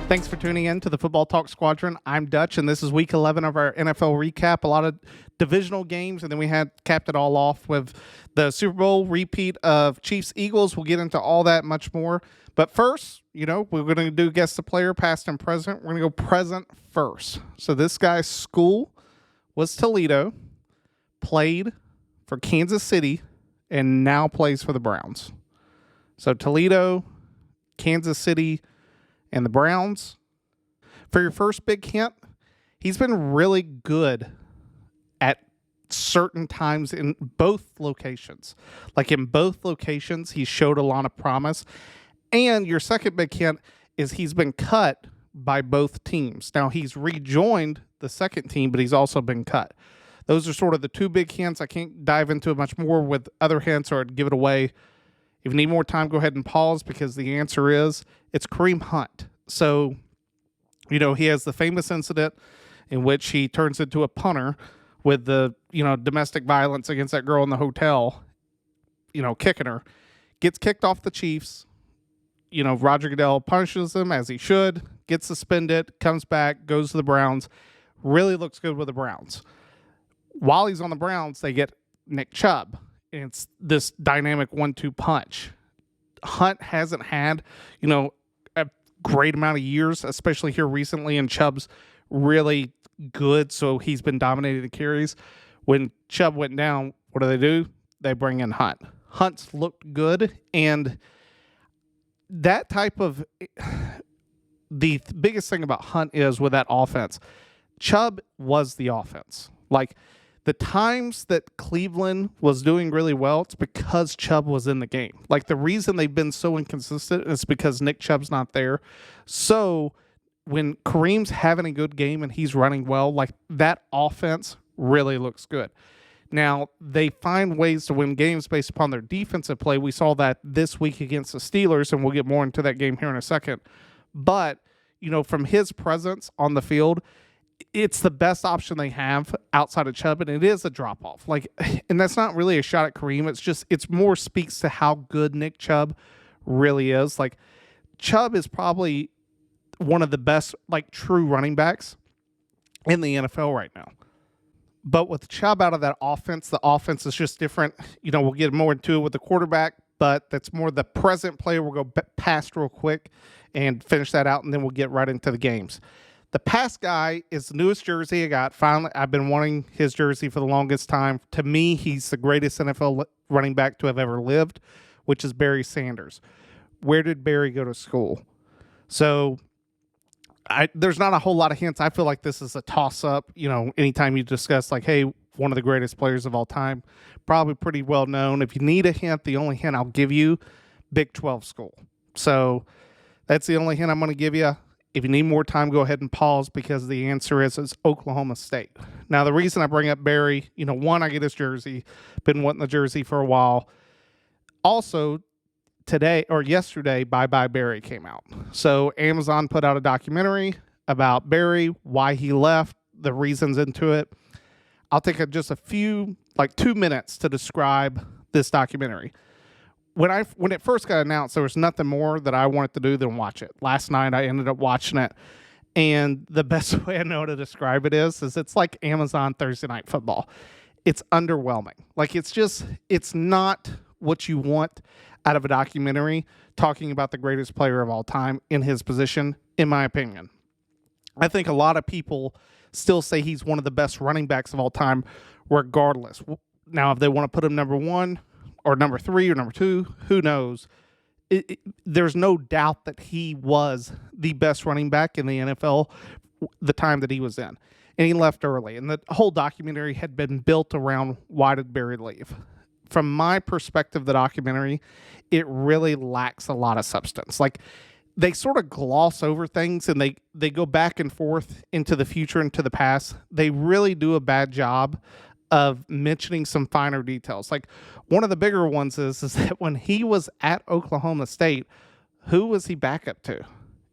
Thanks for tuning in to the Football Talk Squadron. I'm Dutch, and this is week 11 of our NFL recap. A lot of divisional games, and then we had capped it all off with the Super Bowl repeat of Chiefs-Eagles. We'll get into all that much more. But first, we're going to do guess the player, past and present. We're going to go present first. So this guy's school was Toledo, played for Kansas City, and now plays for the Browns. So Toledo, Kansas City, and the Browns. For your first big hint, he's been really good at certain times in both locations. Like in both locations, he showed a lot of promise. And your second big hint is he's been cut by both teams. Now, he's rejoined the second team, but he's also been cut. Those are sort of the two big hints. I can't dive into it much more with other hints or I'd give it away. If you need more time, go ahead and pause because the answer is it's Kareem Hunt. So, he has the famous incident in which he turns into a punter with the, domestic violence against that girl in the hotel, kicking her. Gets kicked off the Chiefs. Roger Goodell punishes him as he should, gets suspended, comes back, goes to the Browns, really looks good with the Browns. While he's on the Browns, they get Nick Chubb. And it's this dynamic 1-2 punch. Hunt hasn't had, a great amount of years, especially here recently, and Chubb's really good, so he's been dominating the carries. When Chubb went down, what do? They bring in Hunt. Hunt's looked good, and that type of the biggest thing about Hunt is with that offense, Chubb was the offense. Like, the times that Cleveland was doing really well, it's because Chubb was in the game. Like, the reason they've been so inconsistent is because Nick Chubb's not there. So when Kareem's having a good game and he's running well, like, that offense really looks good. Now, they find ways to win games based upon their defensive play. We saw that this week against the Steelers, and we'll get more into that game here in a second. But, from his presence on the field, it's the best option they have outside of Chubb, and it is a drop-off. Like, and that's not really a shot at Kareem. It's more speaks to how good Nick Chubb really is. Like, Chubb is probably one of the best, true running backs in the NFL right now. But with Chubb out of that offense, the offense is just different. We'll get more into it with the quarterback, but that's more the present player. We'll go past real quick and finish that out, and then we'll get right into the games. The past guy is the newest jersey I got. Finally, I've been wanting his jersey for the longest time. To me, he's the greatest NFL running back to have ever lived, which is Barry Sanders. Where did Barry go to school? So there's not a whole lot of hints. I feel like this is a toss-up. Anytime you discuss, hey, one of the greatest players of all time, probably pretty well known. If you need a hint, the only hint I'll give you, Big 12 school. So that's the only hint I'm going to give you. If you need more time, go ahead and pause because the answer is Oklahoma State. Now, the reason I bring up Barry, one, I get his jersey. Been wanting the jersey for a while. Also, yesterday, Bye Bye Barry came out. So Amazon put out a documentary about Barry, why he left, the reasons into it. I'll take just a few, 2 minutes to describe this documentary. When it first got announced, there was nothing more that I wanted to do than watch it. Last night, I ended up watching it, and the best way I know to describe it is it's like Amazon Thursday Night Football. It's underwhelming. It's not what you want out of a documentary talking about the greatest player of all time in his position, in my opinion. I think a lot of people still say he's one of the best running backs of all time, regardless. Now, if they want to put him number one, or number 3 or number 2, who knows? There's no doubt that he was the best running back in the NFL the time that he was in. And he left early. And the whole documentary had been built around why did Barry leave? From my perspective, the documentary, it really lacks a lot of substance. They sort of gloss over things and they go back and forth into the future and to the past. They really do a bad job of mentioning some finer details. Like one of the bigger ones is that when he was at Oklahoma State, who was he backup to? It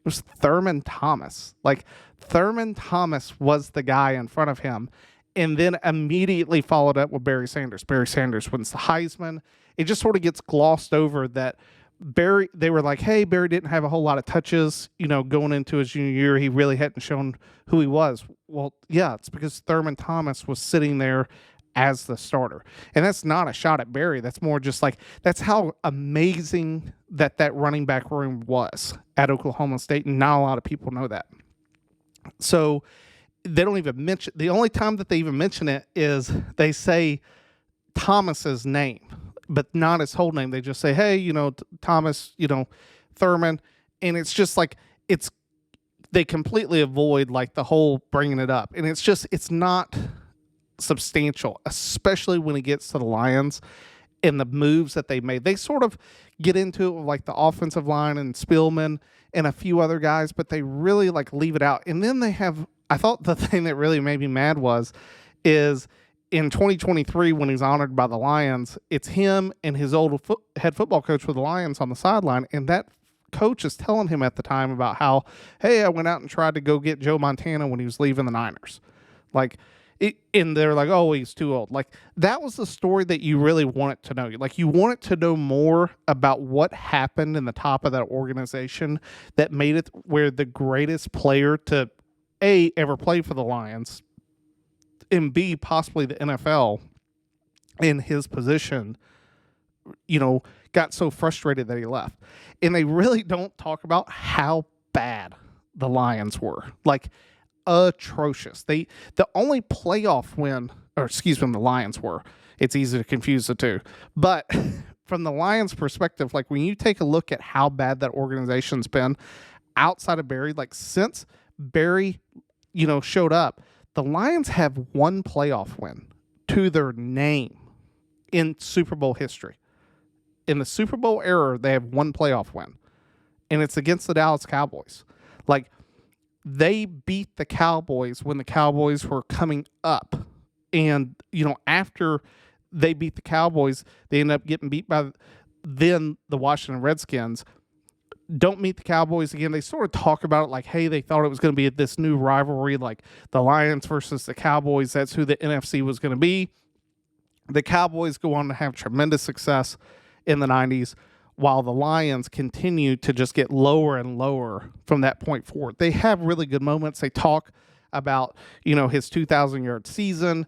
was Thurman Thomas. Like Thurman Thomas was the guy in front of him, and then immediately followed up with Barry Sanders. Barry Sanders wins the Heisman. It just sort of gets glossed over that they were like, hey, Barry didn't have a whole lot of touches, going into his junior year. He really hadn't shown who he was. Well, yeah, it's because Thurman Thomas was sitting there as the starter. And that's not a shot at Barry. That's more just like, that's how amazing that running back room was at Oklahoma State. And not a lot of people know that. So they don't even mention, the only time that they even mention it is they say Thomas's name, but not his whole name. They just say, hey, Thomas, Thurman. And it's just like, they completely avoid like the whole bringing it up. And it's not substantial, especially when it gets to the Lions and the moves that they made. They sort of get into it with like the offensive line and Spielman and a few other guys, but they really like leave it out. And then I thought the thing that really made me mad is in 2023, when he's honored by the Lions, it's him and his old head football coach for the Lions on the sideline. And that coach is telling him at the time about how, hey, I went out and tried to go get Joe Montana when he was leaving the Niners. And they're like, oh, he's too old. Like, that was the story that you really wanted to know. Like, you wanted to know more about what happened in the top of that organization that made it where the greatest player to, A, ever play for the Lions, and B, possibly the NFL in his position, got so frustrated that he left. And they really don't talk about how bad the Lions were. Like, atrocious. The only playoff win, the Lions were. It's easy to confuse the two. But from the Lions' perspective, like when you take a look at how bad that organization's been outside of Barry, like since Barry, showed up, the Lions have one playoff win to their name in Super Bowl history. In the Super Bowl era, they have one playoff win, and it's against the Dallas Cowboys. Like, they beat the Cowboys when the Cowboys were coming up. And, after they beat the Cowboys, they end up getting beat by then the Washington Redskins. Don't meet the Cowboys again. They sort of talk about it like, hey, they thought it was going to be this new rivalry, like the Lions versus the Cowboys. That's who the NFC was going to be. The Cowboys go on to have tremendous success in the 90s, while the Lions continue to just get lower and lower from that point forward. They have really good moments. They talk about, his 2,000-yard season.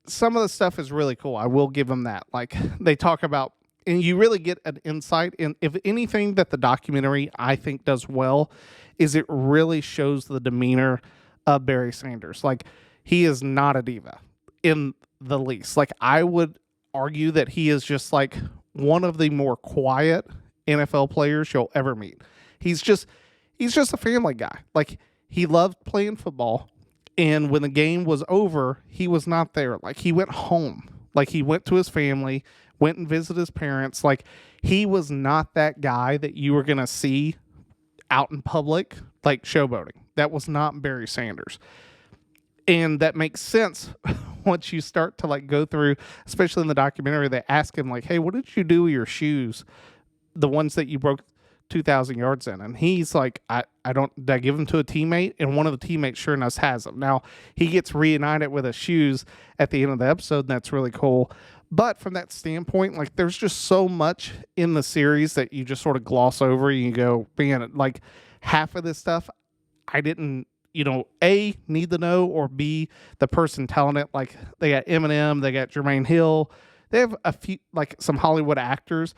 Some of the stuff is really cool. I will give them that. Like, they talk about, and you really get an insight. And if anything that the documentary, I think, does well, is it really shows the demeanor of Barry Sanders. Like, he is not a diva in the least. Like, I would argue that he is just like one of the more quiet NFL players you'll ever meet. He's just a family guy. Like, he loved playing football, and when the game was over, he was not there. Like, he went home. Like, he went to his family, went and visited his parents. Like, he was not that guy that you were going to see out in public, like showboating. That was not Barry Sanders. And that makes sense once you start to like go through, especially in the documentary, they ask him like, hey, what did you do with your shoes? The ones that you broke 2,000 yards in. And he's like, did I give them to a teammate? And one of the teammates sure enough has them. Now he gets reunited with his shoes at the end of the episode, and that's really cool. But from that standpoint, like there's just so much in the series that you just sort of gloss over and you go, man, like half of this stuff I didn't, A, need to know, or B, the person telling it. Like, they got Eminem, they got Jermaine Hill, they have a few, like, some Hollywood actors.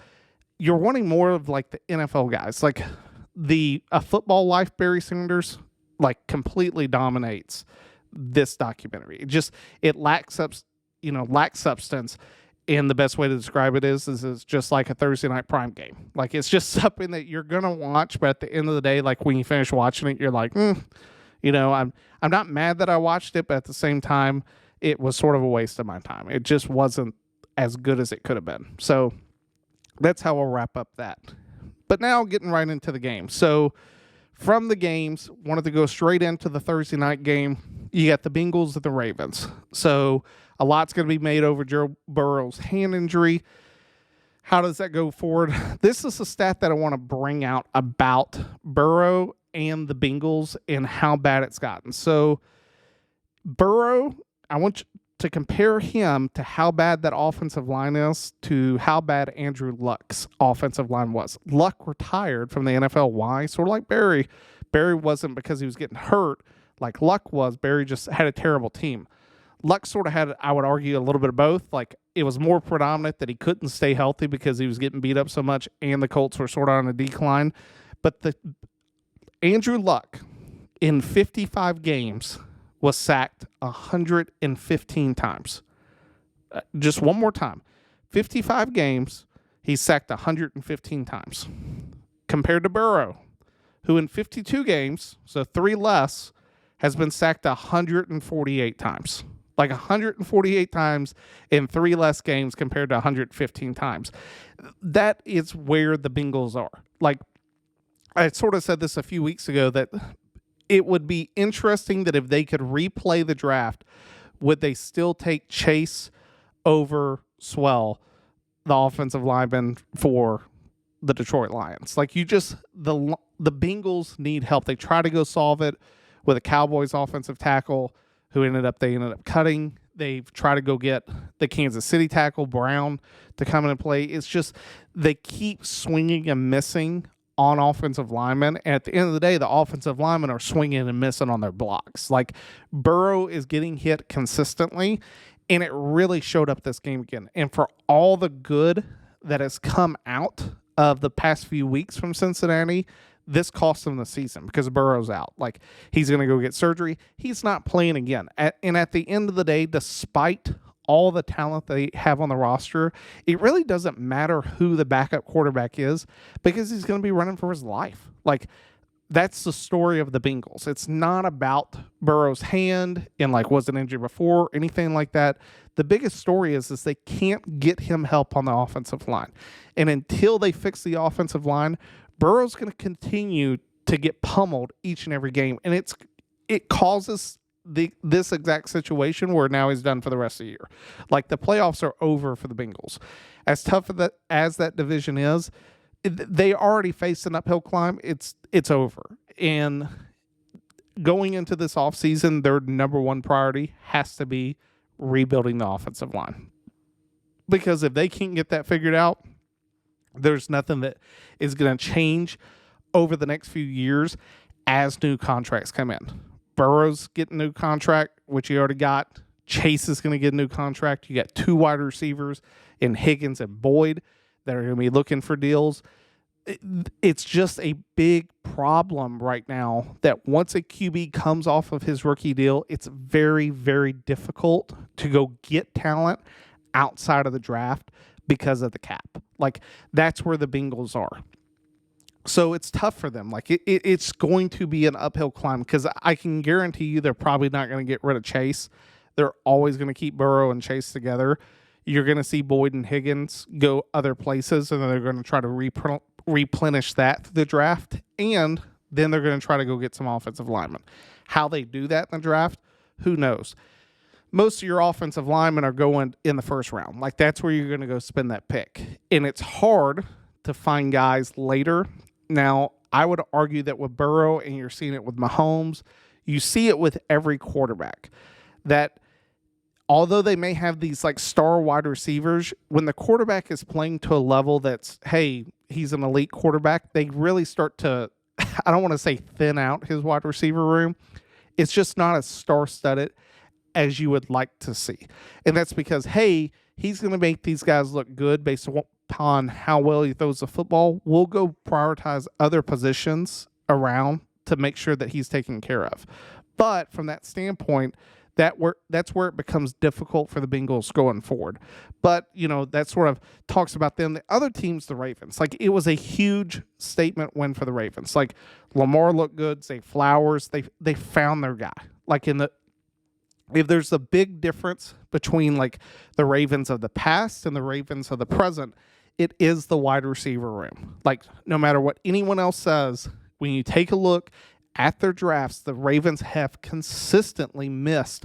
You're wanting more of, like, the NFL guys. Like, a football life, Barry Sanders, like, completely dominates this documentary. It lacks substance. And the best way to describe it is it's just like a Thursday night prime game. Like, it's just something that you're going to watch, but at the end of the day, like, when you finish watching it, you're like, I'm not mad that I watched it, but at the same time, it was sort of a waste of my time. It just wasn't as good as it could have been. So that's how we'll wrap up that. But now getting right into the game. So from the games, wanted to go straight into the Thursday night game. You got the Bengals and the Ravens. So A lot's going to be made over Joe Burrow's hand injury. How does that go forward? This is a stat that I want to bring out about Burrow and the Bengals and how bad it's gotten. So Burrow, I want you to compare him to how bad that offensive line is to how bad Andrew Luck's offensive line was. Luck retired from the NFL. Why? Sort of like Barry. Barry wasn't because he was getting hurt like Luck was. Barry just had a terrible team. Luck sort of had, I would argue, a little bit of both. Like, it was more predominant that he couldn't stay healthy because he was getting beat up so much and the Colts were sort of on a decline. But the Andrew Luck in 55 games was sacked 115 times. Just one more time. 55 games, he's sacked 115 times. Compared to Burrow, who in 52 games, so 3 less, has been sacked 148 times. Like 148 times in 3 less games compared to 115 times. That is where the Bengals are. Like, I sort of said this a few weeks ago that it would be interesting that if they could replay the draft, would they still take Chase over Swell, the offensive lineman for the Detroit Lions? Like, the Bengals need help. They try to go solve it with a Cowboys offensive tackle who they ended up cutting. They've tried to go get the Kansas City tackle, Brown, to come in and play. It's just they keep swinging and missing on offensive linemen. And at the end of the day, the offensive linemen are swinging and missing on their blocks. Like, Burrow is getting hit consistently, and it really showed up this game again. And for all the good that has come out of the past few weeks from Cincinnati, this cost him the season because Burrow's out. Like, he's going to go get surgery. He's not playing again. And at the end of the day, despite all the talent they have on the roster, it really doesn't matter who the backup quarterback is because he's going to be running for his life. Like, that's the story of the Bengals. It's not about Burrow's hand and, like, was it injured before, anything like that. The biggest story is they can't get him help on the offensive line. And until they fix the offensive line, Burrow's going to continue to get pummeled each and every game. And it causes this exact situation where now he's done for the rest of the year. Like, the playoffs are over for the Bengals. As tough as that division is, they already faced an uphill climb. It's over. And going into this offseason, their number one priority has to be rebuilding the offensive line. Because if they can't get that figured out, there's nothing that is going to change over the next few years as new contracts come in. Burrow's getting a new contract, which he already got. Chase is going to get a new contract. You got 2 wide receivers in Higgins and Boyd that are going to be looking for deals. It's just a big problem right now that once a QB comes off of his rookie deal, it's very, very difficult to go get talent outside of the draft because of the cap. Like, that's where the Bengals are. So it's tough for them. Like, it's going to be an uphill climb because I can guarantee you they're probably not going to get rid of Chase. They're always going to keep Burrow and Chase together. You're going to see Boyd and Higgins go other places, and then they're going to try to replenish that through the draft, and then they're going to try to go get some offensive linemen. How they do that in the draft, who knows? Most of your offensive linemen are going in the first round. Like, that's where you're going to go spend that pick. And it's hard to find guys later. Now, I would argue that with Burrow, and you're seeing it with Mahomes, you see it with every quarterback, that although they may have these like star wide receivers, when the quarterback is playing to a level that's, hey, he's an elite quarterback, they really start to, I don't want to say thin out his wide receiver room. It's just not as star-studded as you would like to see. And that's because, hey, he's going to make these guys look good based upon how well he throws the football. We'll go prioritize other positions around to make sure that he's taken care of. But from that standpoint, that's where it becomes difficult for the Bengals going forward. But, you know, that sort of talks about them. The other team's the Ravens. Like, it was a huge statement win for the Ravens. Like, Lamar looked good. Zay Flowers, they found their guy. Like, if there's a big difference between like the Ravens of the past and the Ravens of the present, it is the wide receiver room. Like, no matter what anyone else says, when you take a look at their drafts, the Ravens have consistently missed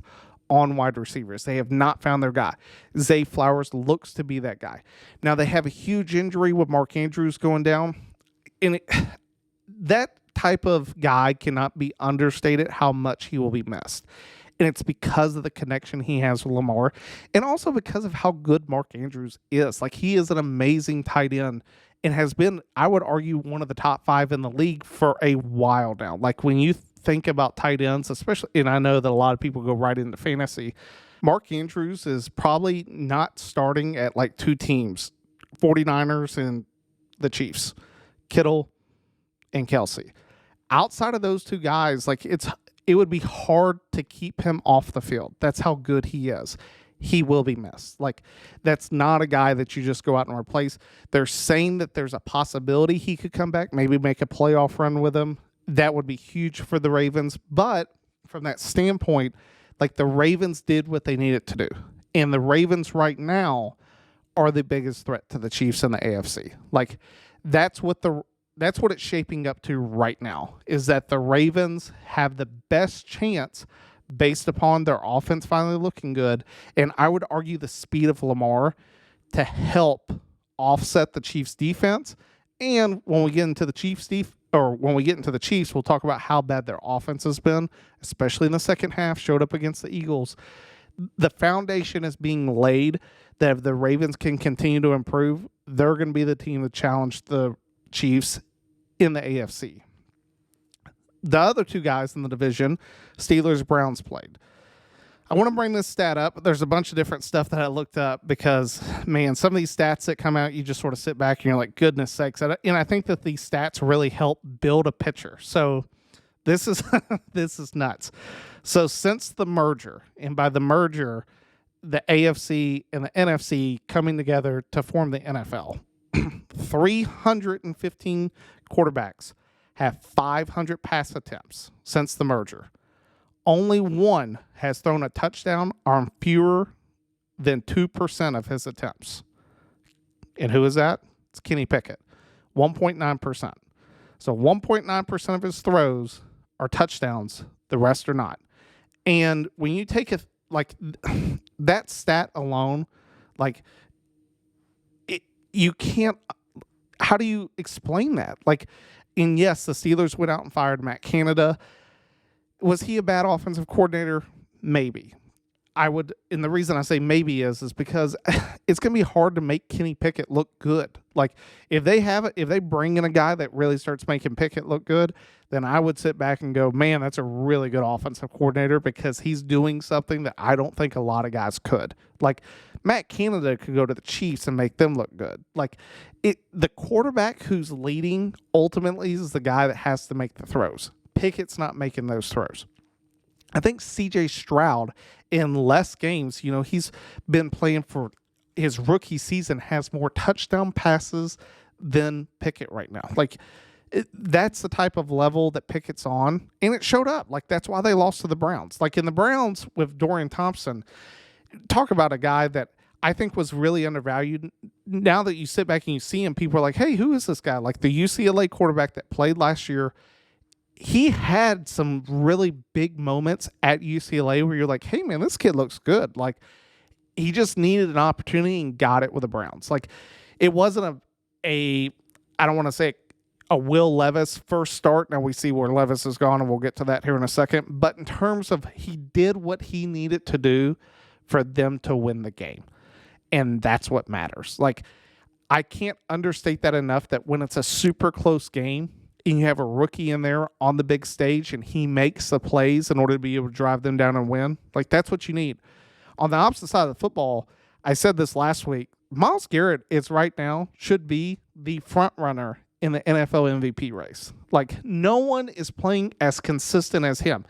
on wide receivers. They have not found their guy. Zay Flowers looks to be that guy. Now, they have a huge injury with Mark Andrews going down. And that type of guy cannot be understated how much he will be missed. And it's because of the connection he has with Lamar, and also because of how good Mark Andrews is. Like, he is an amazing tight end and has been, I would argue, one of the top 5 in the league for a while now. Like, when you think about tight ends, especially, and I know that a lot of people go right into fantasy, Mark Andrews is probably not starting at like 2 teams, 49ers and the Chiefs, Kittle and Kelsey. Outside of those 2 guys, like, it would be hard to keep him off the field. That's how good he is. He will be missed. Like, that's not a guy that you just go out and replace. They're saying that there's a possibility he could come back, maybe make a playoff run with him. That would be huge for the Ravens. But from that standpoint, like, the Ravens did what they needed to do. And the Ravens right now are the biggest threat to the Chiefs in the AFC. Like, that's what it's shaping up to right now, is that the Ravens have the best chance based upon their offense finally looking good. And I would argue the speed of Lamar to help offset the Chiefs defense. And when we get into the Chiefs, we'll talk about how bad their offense has been, especially in the second half, showed up against the Eagles. The foundation is being laid that if the Ravens can continue to improve, they're going to be the team to challenge the Chiefs in the AFC. The other 2 guys in the division, Steelers-Browns, played. I want to bring this stat up. There's a bunch of different stuff that I looked up because, man, some of these stats that come out, you just sort of sit back and you're like, goodness sakes. And I think that these stats really help build a picture. So this is this is nuts. So since the merger, and by the merger, the AFC and the NFC coming together to form the NFL, 315 quarterbacks have 500 pass attempts since the merger. Only one has thrown a touchdown on fewer than 2% of his attempts. And who is that? It's Kenny Pickett, 1.9%. So 1.9% of his throws are touchdowns. The rest are not. And when you take that stat alone, like, you can't, how do you explain that? Like, and yes, the Steelers went out and fired Matt Canada. Was he a bad offensive coordinator? Maybe. And the reason I say maybe is because it's going to be hard to make Kenny Pickett look good. Like, if they bring in a guy that really starts making Pickett look good, then I would sit back and go, man, that's a really good offensive coordinator, because he's doing something that I don't think a lot of guys could. Like, Matt Canada could go to the Chiefs and make them look good. Like, the quarterback who's leading ultimately is the guy that has to make the throws. Pickett's not making those throws. I think C.J. Stroud, in less games, he's been playing for his rookie season, has more touchdown passes than Pickett right now. Like, that's the type of level that Pickett's on, and it showed up. Like, that's why they lost to the Browns. Like, in the Browns with Dorian Thompson, talk about a guy that I think was really undervalued. Now that you sit back and you see him, people are like, hey, who is this guy? Like, the UCLA quarterback that played last year, he had some really big moments at UCLA where you're like, hey, man, this kid looks good. Like, he just needed an opportunity and got it with the Browns. Like, it wasn't I don't want to say a Will Levis first start. Now we see where Levis has gone, and we'll get to that here in a second. But in terms of, he did what he needed to do for them to win the game. And that's what matters. Like, I can't understate that enough, that when it's a super close game, and you have a rookie in there on the big stage and he makes the plays in order to be able to drive them down and win, like, that's what you need. On the opposite side of the football, I said this last week, Myles Garrett is right now, should be the front runner in the NFL MVP race. Like, no one is playing as consistent as him.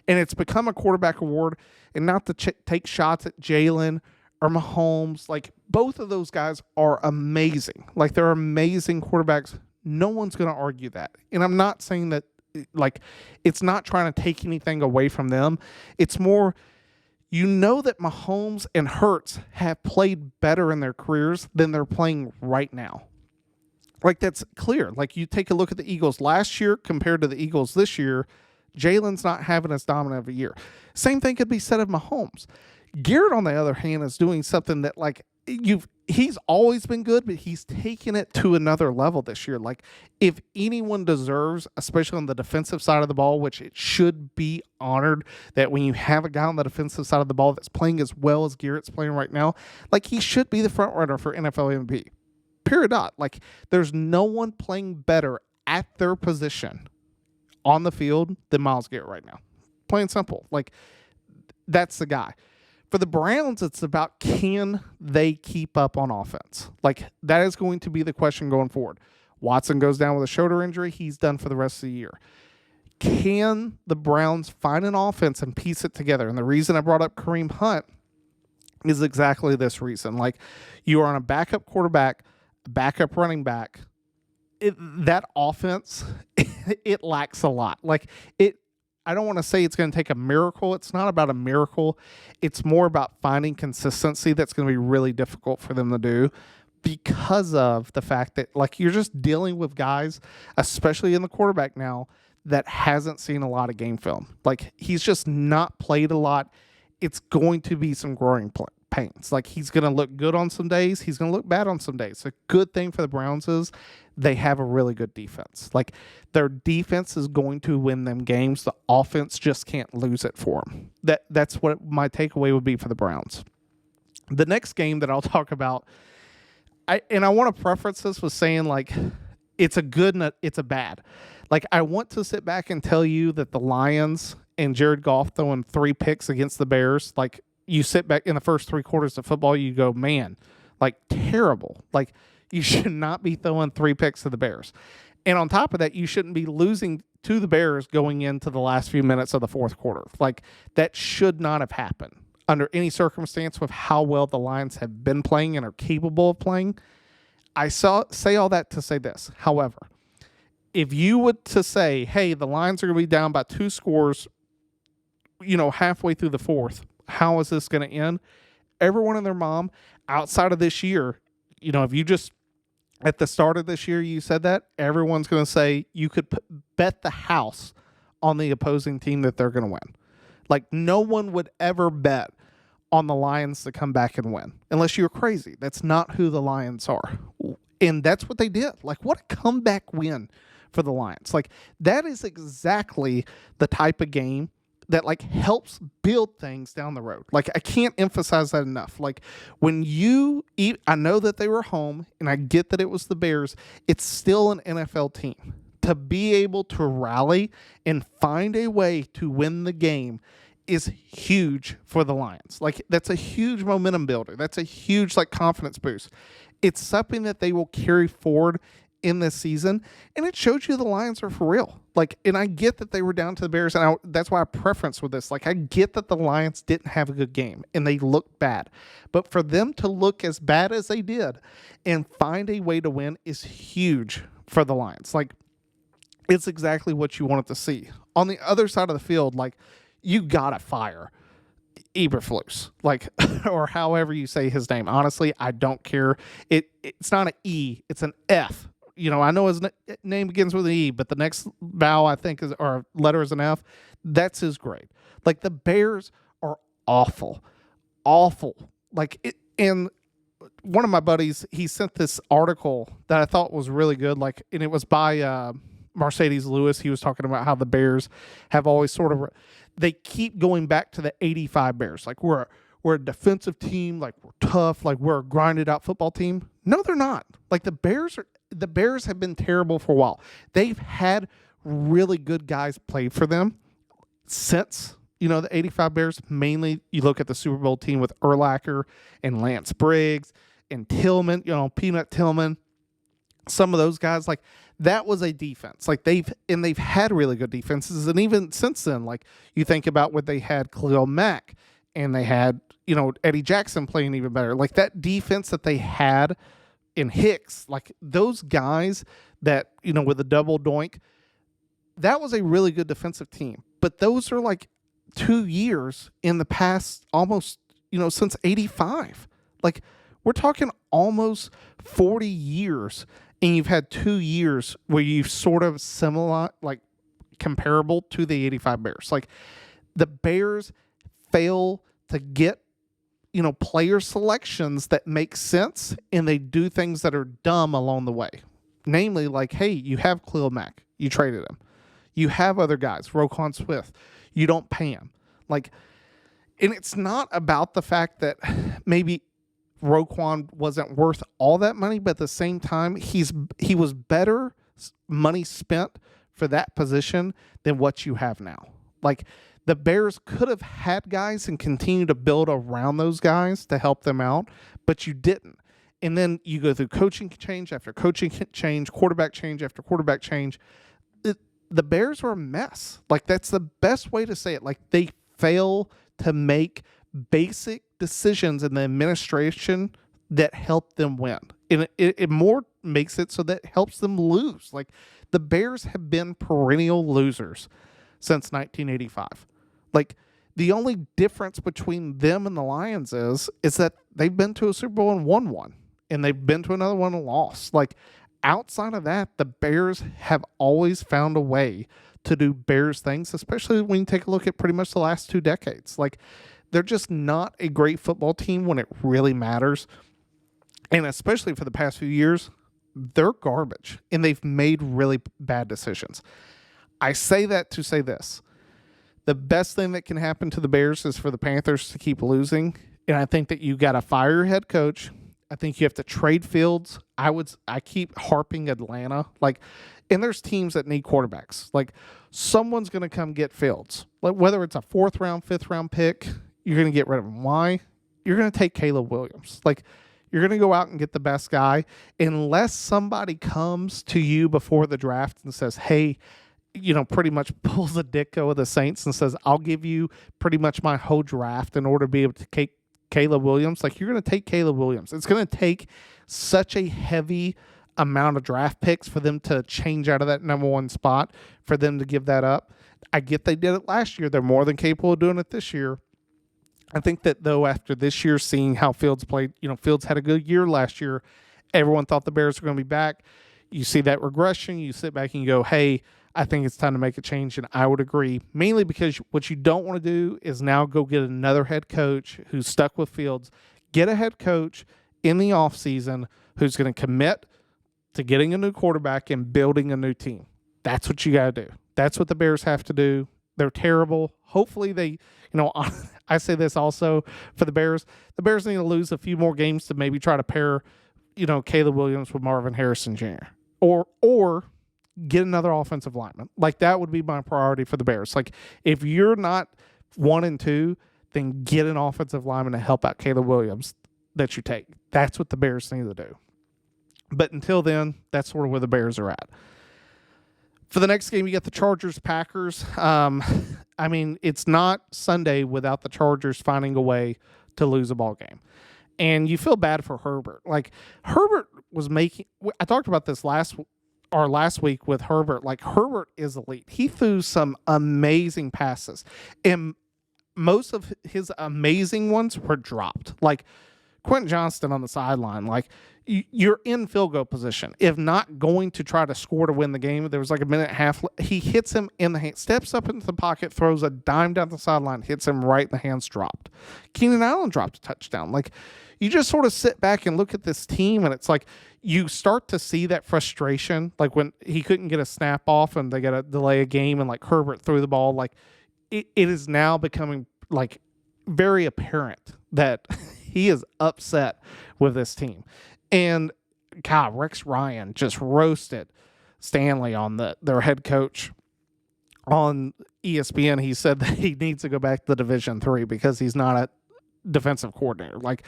And it's become a quarterback award, and not to take shots at Jalen or Mahomes. Like, both of those guys are amazing. Like, they're amazing quarterbacks. No one's going to argue that. And I'm not saying that, like, it's not trying to take anything away from them. It's more, that Mahomes and Hurts have played better in their careers than they're playing right now. Like, that's clear. Like, you take a look at the Eagles last year compared to the Eagles this year, Jalen's not having as dominant of a year. Same thing could be said of Mahomes. Garrett, on the other hand, is doing something that he's always been good, but he's taken it to another level this year. Like, if anyone deserves, especially on the defensive side of the ball, which it should be honored that when you have a guy on the defensive side of the ball that's playing as well as Garrett's playing right now, like, he should be the front runner for NFL MVP. Period. Like, there's no one playing better at their position on the field than Myles Garrett right now. Plain and simple. Like, that's the guy. For the Browns, it's about, can they keep up on offense? Like, that is going to be the question going forward. Watson goes down with a shoulder injury. He's done for the rest of the year. Can the Browns find an offense and piece it together? And the reason I brought up Kareem Hunt is exactly this reason. Like, you are on a backup quarterback, backup running back. That offense, it lacks a lot. Like, I don't want to say it's going to take a miracle. It's not about a miracle. It's more about finding consistency that's going to be really difficult for them to do because of the fact that, like, you're just dealing with guys, especially in the quarterback now, that hasn't seen a lot of game film. Like, he's just not played a lot. It's going to be some growing pains. Like, he's going to look good on some days. He's going to look bad on some days. A good thing for the Browns is they have a really good defense. Like, their defense is going to win them games. The offense just can't lose it for them. That's what my takeaway would be for the Browns. The next game that I'll talk about, I want to preference this with saying, like, it's a good and it's a bad. Like, I want to sit back and tell you that the Lions and Jared Goff throwing 3 picks against the Bears, like, you sit back in the first 3 quarters of football, you go, man, like, terrible. Like, you should not be throwing 3 picks to the Bears. And on top of that, you shouldn't be losing to the Bears going into the last few minutes of the fourth quarter. Like, that should not have happened under any circumstance with how well the Lions have been playing and are capable of playing. I say all that to say this. However, if you would to say, hey, the Lions are going to be down by 2 scores, halfway through the fourth, how is this going to end? Everyone and their mom outside of this year, if you just at the start of this year you said that, everyone's going to say you could bet the house on the opposing team that they're going to win. Like, no one would ever bet on the Lions to come back and win unless you're crazy. That's not who the Lions are. And that's what they did. Like, what a comeback win for the Lions. Like, that is exactly the type of game that, like, helps build things down the road. Like, I can't emphasize that enough. Like, when you eat, I know that they were home, and I get that it was the Bears. It's still an NFL team. To be able to rally and find a way to win the game is huge for the Lions. Like, that's a huge momentum builder. That's a huge, like, confidence boost. It's something that they will carry forward in this season, and it shows you the Lions are for real. Like, and I get that they were down to the Bears, and that's why I preference with this. Like, I get that the Lions didn't have a good game, and they looked bad. But for them to look as bad as they did and find a way to win is huge for the Lions. Like, it's exactly what you wanted to see. On the other side of the field, like, you gotta fire Eberflus, like, or however you say his name. Honestly, I don't care. It's not an E, it's an F. I know his name begins with an E, but the next vowel, I think, or letter is an F. That's his grade. Like, the Bears are awful. Like, and one of my buddies, he sent this article that I thought was really good. Like, and it was by Mercedes Lewis. He was talking about how the Bears have always sort of, they keep going back to the 85 Bears. Like, we're a defensive team. Like, we're tough. Like, we're a grinded out football team. No, they're not. Like, the Bears have been terrible for a while. They've had really good guys play for them since, the 85 Bears. Mainly, you look at the Super Bowl team with Urlacher and Lance Briggs and Tillman, Peanut Tillman. Some of those guys, like, that was a defense. Like, they've had really good defenses. And even since then, like, you think about what they had Khalil Mack and they had, Eddie Jackson playing even better. Like, that defense that they had in Hicks, like, those guys that, with the double doink, that was a really good defensive team. But those are like 2 years in the past, almost, since 85. Like, we're talking almost 40 years, and you've had 2 years where you've sort of similar, like, comparable to the 85 Bears. Like, the Bears fail to get, player selections that make sense, and they do things that are dumb along the way. Namely, like, hey, you have Khalil Mack. You traded him. You have other guys, Roquan Smith. You don't pay him. Like, and it's not about the fact that maybe Roquan wasn't worth all that money, but at the same time, he was better money spent for that position than what you have now. Like, the Bears could have had guys and continue to build around those guys to help them out, but you didn't. And then you go through coaching change after coaching change, quarterback change after quarterback change. The Bears are a mess. Like, that's the best way to say it. Like, they fail to make basic decisions in the administration that help them win. And it more makes it so that it helps them lose. Like, the Bears have been perennial losers since 1985. Like, the only difference between them and the Lions is that they've been to a Super Bowl and won one, and they've been to another one and lost. Like, outside of that, the Bears have always found a way to do Bears things, especially when you take a look at pretty much the last 2 decades. Like, they're just not a great football team when it really matters. And especially for the past few years, they're garbage, and they've made really bad decisions. I say that to say this. The best thing that can happen to the Bears is for the Panthers to keep losing, and I think that you got to fire your head coach. I think you have to trade Fields. I keep harping Atlanta. Like, and there's teams that need quarterbacks. Like, someone's going to come get Fields. Like, whether it's a 4th round, 5th round pick, you're going to get rid of him. Why? You're going to take Caleb Williams. Like, you're going to go out and get the best guy unless somebody comes to you before the draft and says, hey, pretty much pulls a Ditko of the Saints and says, I'll give you pretty much my whole draft in order to be able to take Caleb Williams. Like, you're going to take Caleb Williams. It's going to take such a heavy amount of draft picks for them to change out of that number 1 spot, for them to give that up. I get they did it last year. They're more than capable of doing it this year. I think that, though, after this year, seeing how Fields played, Fields had a good year last year. Everyone thought the Bears were going to be back. You see that regression. You sit back and you go, hey, I think it's time to make a change, and I would agree, mainly because what you don't want to do is now go get another head coach who's stuck with Fields. Get a head coach in the offseason who's going to commit to getting a new quarterback and building a new team. That's what you got to do. That's what the Bears have to do. They're terrible. Hopefully they, I say this also for the Bears. The Bears need to lose a few more games to maybe try to pair, Caleb Williams with Marvin Harrison Jr. Or get another offensive lineman. Like, that would be my priority for the Bears. Like, if you're not 1 and 2, then get an offensive lineman to help out Caleb Williams that you take. That's what the Bears need to do. But until then, that's sort of where the Bears are at. For the next game, you get the Chargers-Packers. It's not Sunday without the Chargers finding a way to lose a ball game. And you feel bad for Herbert. Like, Herbert was making – I talked about this last week with Herbert. Like, Herbert is elite. He threw some amazing passes. And most of his amazing ones were dropped. Like, Quentin Johnston on the sideline, like, you're in field goal position. If not going to try to score to win the game, there was like a minute and a half. He hits him in the hand, steps up into the pocket, throws a dime down the sideline, hits him right in the hands, dropped. Keenan Allen dropped a touchdown. Like, you just sort of sit back and look at this team, and it's like you start to see that frustration. Like, when he couldn't get a snap off and they got to delay a game, and like Herbert threw the ball. Like, it is now becoming like very apparent that he is upset with this team. And God, Rex Ryan just roasted Stanley on their head coach on ESPN. He said that he needs to go back to Division III because he's not a defensive coordinator. Like,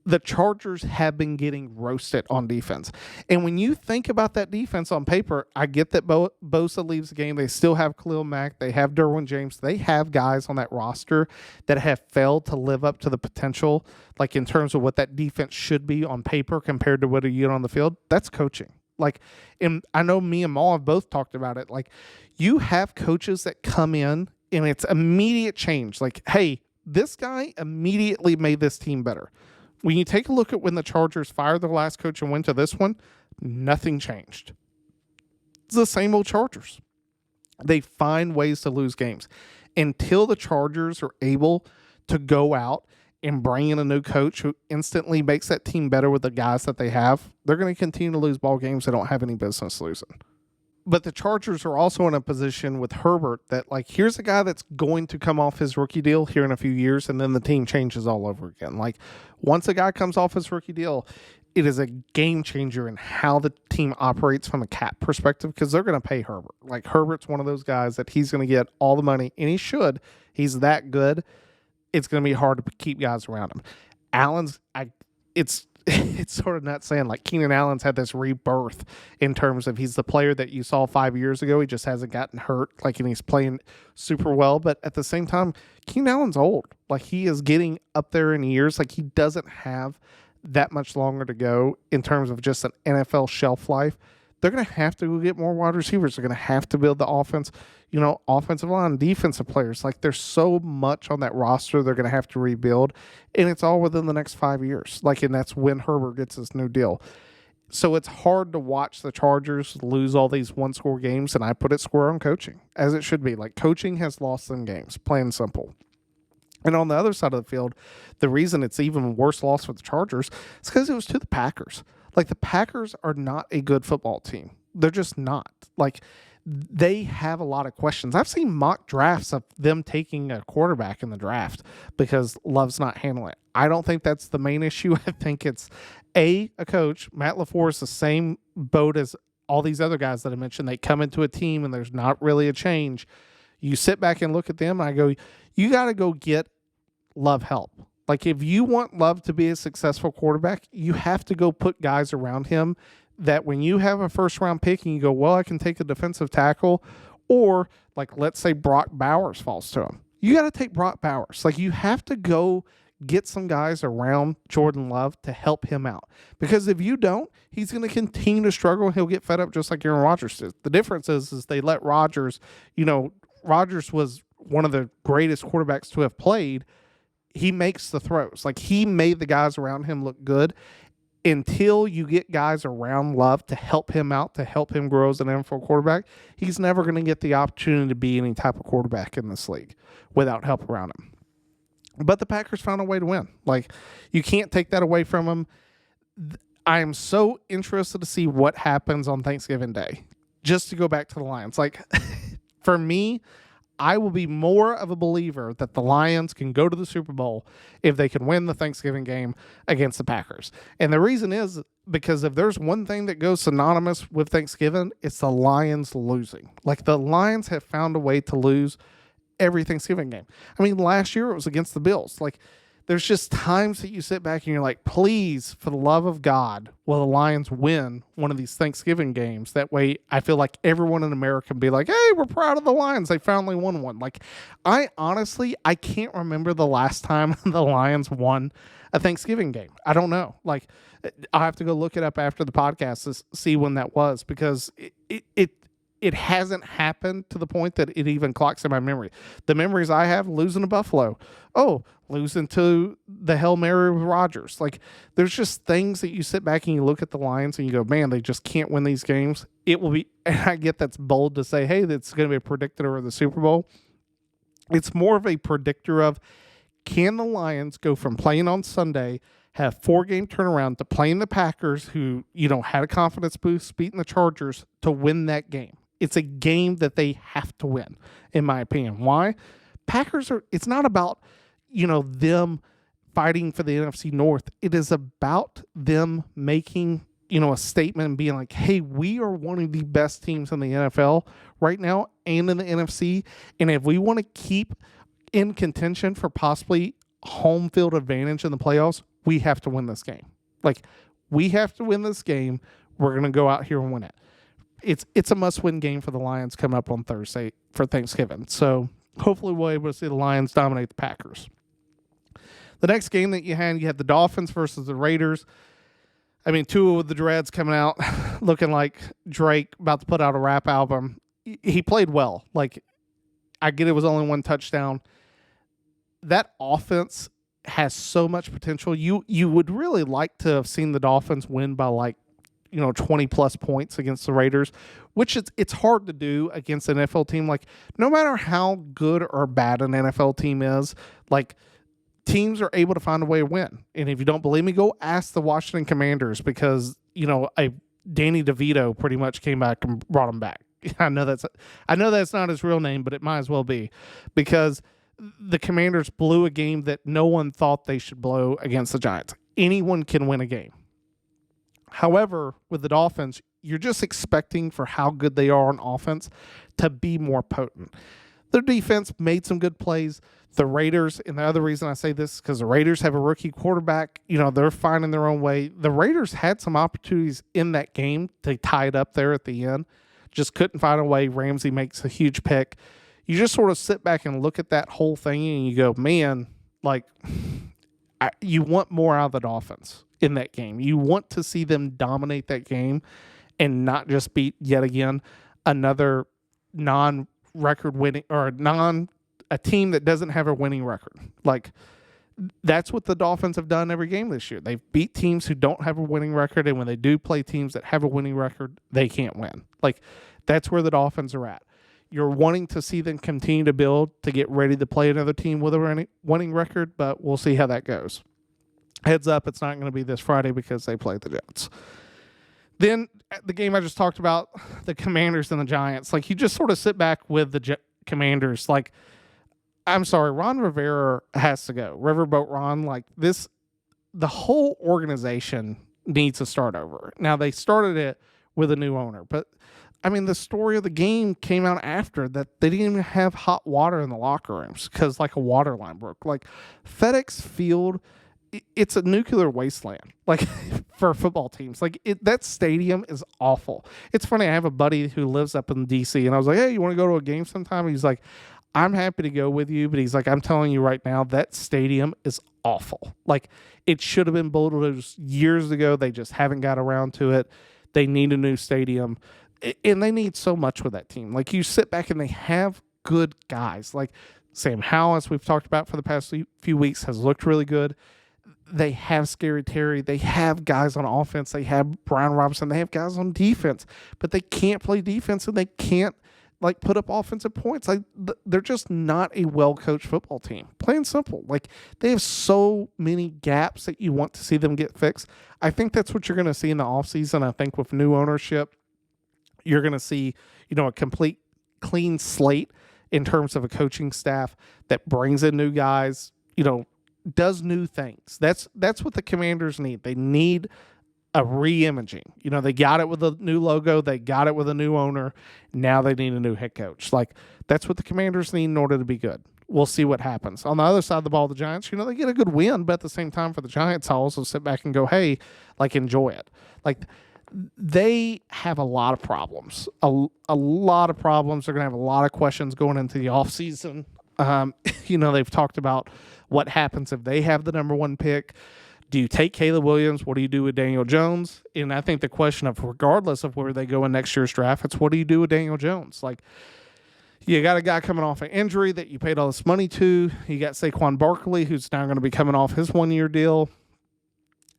the Chargers have been getting roasted on defense. And when you think about that defense on paper, I get that Bosa leaves the game. They still have Khalil Mack. They have Derwin James. They have guys on that roster that have failed to live up to the potential, like in terms of what that defense should be on paper compared to what you get on the field. That's coaching. Like, and I know me and Maul have both talked about it. Like, you have coaches that come in and it's immediate change. Like, hey, this guy immediately made this team better. When you take a look at when the Chargers fired their last coach and went to this one, nothing changed. It's the same old Chargers. They find ways to lose games. Until the Chargers are able to go out and bring in a new coach who instantly makes that team better with the guys that they have, they're going to continue to lose ball games they don't have any business losing. But the Chargers are also in a position with Herbert that, like, here's a guy that's going to come off his rookie deal here in a few years, and then the team changes all over again. Like, once a guy comes off his rookie deal, it is a game changer in how the team operates from a cap perspective, because they're going to pay Herbert. Like, Herbert's one of those guys that he's going to get all the money, and he should. He's that good. It's going to be hard to keep guys around him. Allen's, it's sort of nuts saying, like, Keenan Allen's had this rebirth in terms of he's the player that you saw 5 years ago. He just hasn't gotten hurt, like, and he's playing super well. But at the same time, Keenan Allen's old. Like, he is getting up there in years. Like, he doesn't have that much longer to go in terms of just an NFL shelf life. They're going to have to go get more wide receivers. They're going to have to build the offense, offensive line, defensive players. Like, there's so much on that roster they're going to have to rebuild, and it's all within the next 5 years. Like, and that's when Herbert gets his new deal. So it's hard to watch the Chargers lose all these one-score games, and I put it square on coaching, as it should be. Like, coaching has lost them games, plain and simple. And on the other side of the field, the reason it's even worse loss for the Chargers is because it was to the Packers. Like, the Packers are not a good football team. They're just not. Like, they have a lot of questions. I've seen mock drafts of them taking a quarterback in the draft because Love's not handling it. I don't think that's the main issue. I think it's a coach. Matt LaFleur is the same boat as all these other guys that I mentioned. They come into a team and there's not really a change. You sit back and look at them and I go, you got to go get Love help. Like, if you want Love to be a successful quarterback, you have to go put guys around him that when you have a first-round pick and you go, well, I can take a defensive tackle, or, like, let's say Brock Bowers falls to him. You got to take Brock Bowers. Like, you have to go get some guys around Jordan Love to help him out. Because if you don't, he's going to continue to struggle and he'll get fed up just like Aaron Rodgers did. The difference is they let Rodgers, Rodgers was one of the greatest quarterbacks to have played. He makes the throws. Like, he made the guys around him look good. Until you get guys around Love to help him out, to help him grow as an NFL quarterback, he's never going to get the opportunity to be any type of quarterback in this league without help around him. But the Packers found a way to win. Like, you can't take that away from them. I am so interested to see what happens on Thanksgiving Day. Just to go back to the Lions. Like, for me, I will be more of a believer that the Lions can go to the Super Bowl if they can win the Thanksgiving game against the Packers. And the reason is because if there's one thing that goes synonymous with Thanksgiving, it's the Lions losing. Like, the Lions have found a way to lose every Thanksgiving game. I mean, last year it was against the Bills. Like, there's just times that you sit back and you're like, please, for the love of God, will the Lions win one of these Thanksgiving games? That way I feel like everyone in America can be like, hey, we're proud of the Lions. They finally won one. Like, I can't remember the last time the Lions won a Thanksgiving game. I don't know. Like, I'll have to go look it up after the podcast to see when that was, because it hasn't happened to the point that it even clocks in my memory. The memories I have, losing to Buffalo. Oh, losing to the Hail Mary with Rodgers. Like, there's just things that you sit back and you look at the Lions and you go, man, they just can't win these games. It will be, and I get that's bold to say, hey, that's going to be a predictor of the Super Bowl. It's more of a predictor of, can the Lions go from playing on Sunday, have 4-game turnaround, to playing the Packers, who, had a confidence boost, beating the Chargers, to win that game. It's a game that they have to win, in my opinion. Why? Packers it's not about, them fighting for the NFC North. It is about them making, a statement and being like, hey, we are one of the best teams in the NFL right now and in the NFC. And if we want to keep in contention for possibly home field advantage in the playoffs, we have to win this game. Like, we have to win this game. We're going to go out here and win it. It's a must-win game for the Lions coming up on Thursday for Thanksgiving. So hopefully we'll be able to see the Lions dominate the Packers. The next game that you had the Dolphins versus the Raiders. I mean, Tua with the dreads coming out looking like Drake about to put out a rap album. He played well. Like, I get it was only one touchdown. That offense has so much potential. You would really like to have seen the Dolphins win by, like, 20 plus points against the Raiders, which it's hard to do against an NFL team. Like, no matter how good or bad an NFL team is, like, teams are able to find a way to win. And if you don't believe me, go ask the Washington Commanders, because, Danny DeVito pretty much came back and brought him back. I know that's not his real name, but it might as well be, because the Commanders blew a game that no one thought they should blow against the Giants. Anyone can win a game. However, with the Dolphins, you're just expecting for how good they are on offense to be more potent. Their defense made some good plays. The Raiders, and the other reason I say this is because the Raiders have a rookie quarterback. They're finding their own way. The Raiders had some opportunities in that game to tie it up there at the end. Just couldn't find a way. Ramsey makes a huge pick. You just sort of sit back and look at that whole thing and you go, man, like, you want more out of the Dolphins in that game. You want to see them dominate that game and not just beat yet again another non-record winning, or a team that doesn't have a winning record. Like, that's what the Dolphins have done every game this year. They've beat teams who don't have a winning record, and when they do play teams that have a winning record, they can't win. Like, that's where the Dolphins are at. You're wanting to see them continue to build to get ready to play another team with a winning record, but we'll see how that goes. Heads up, it's not going to be this Friday because they play the Jets. Then the game I just talked about, the Commanders and the Giants, like, you just sort of sit back with the Commanders. Like, I'm sorry, Ron Rivera has to go. Riverboat Ron, like, this, the whole organization needs to start over. Now, they started it with a new owner, but I mean, the story of the game came out after that. They didn't even have hot water in the locker rooms because, like, a water line broke. Like, FedEx Field, it's a nuclear wasteland, like, for football teams. Like, that stadium is awful. It's funny, I have a buddy who lives up in D.C., and I was like, hey, you want to go to a game sometime? He's like, I'm happy to go with you, but he's like, I'm telling you right now, that stadium is awful. Like, it should have been bulldozed years ago. They just haven't got around to it. They need a new stadium. And they need so much with that team. Like, you sit back and they have good guys. Like, Sam Howell, as we've talked about for the past few weeks, has looked really good. They have Scary Terry. They have guys on offense. They have Brian Robinson. They have guys on defense. But they can't play defense, and they can't, like, put up offensive points. Like, they're just not a well-coached football team. Plain and simple. Like, they have so many gaps that you want to see them get fixed. I think that's what you're going to see in the offseason. I think with new ownership, you're going to see, a complete clean slate in terms of a coaching staff that brings in new guys, does new things. That's what the Commanders need. They need a re-imaging. They got it with a new logo. They got it with a new owner. Now they need a new head coach. Like, that's what the Commanders need in order to be good. We'll see what happens. On the other side of the ball, the Giants, they get a good win, but at the same time for the Giants, I'll also sit back and go, hey, like, enjoy it. Like, they have a lot of problems, a lot of problems. They're going to have a lot of questions going into the offseason. They've talked about what happens if they have the number one pick. Do you take Caleb Williams? What do you do with Daniel Jones? And I think the question of, regardless of where they go in next year's draft, it's what do you do with Daniel Jones? Like, you got a guy coming off an injury that you paid all this money to. You got Saquon Barkley, who's now going to be coming off his one-year deal.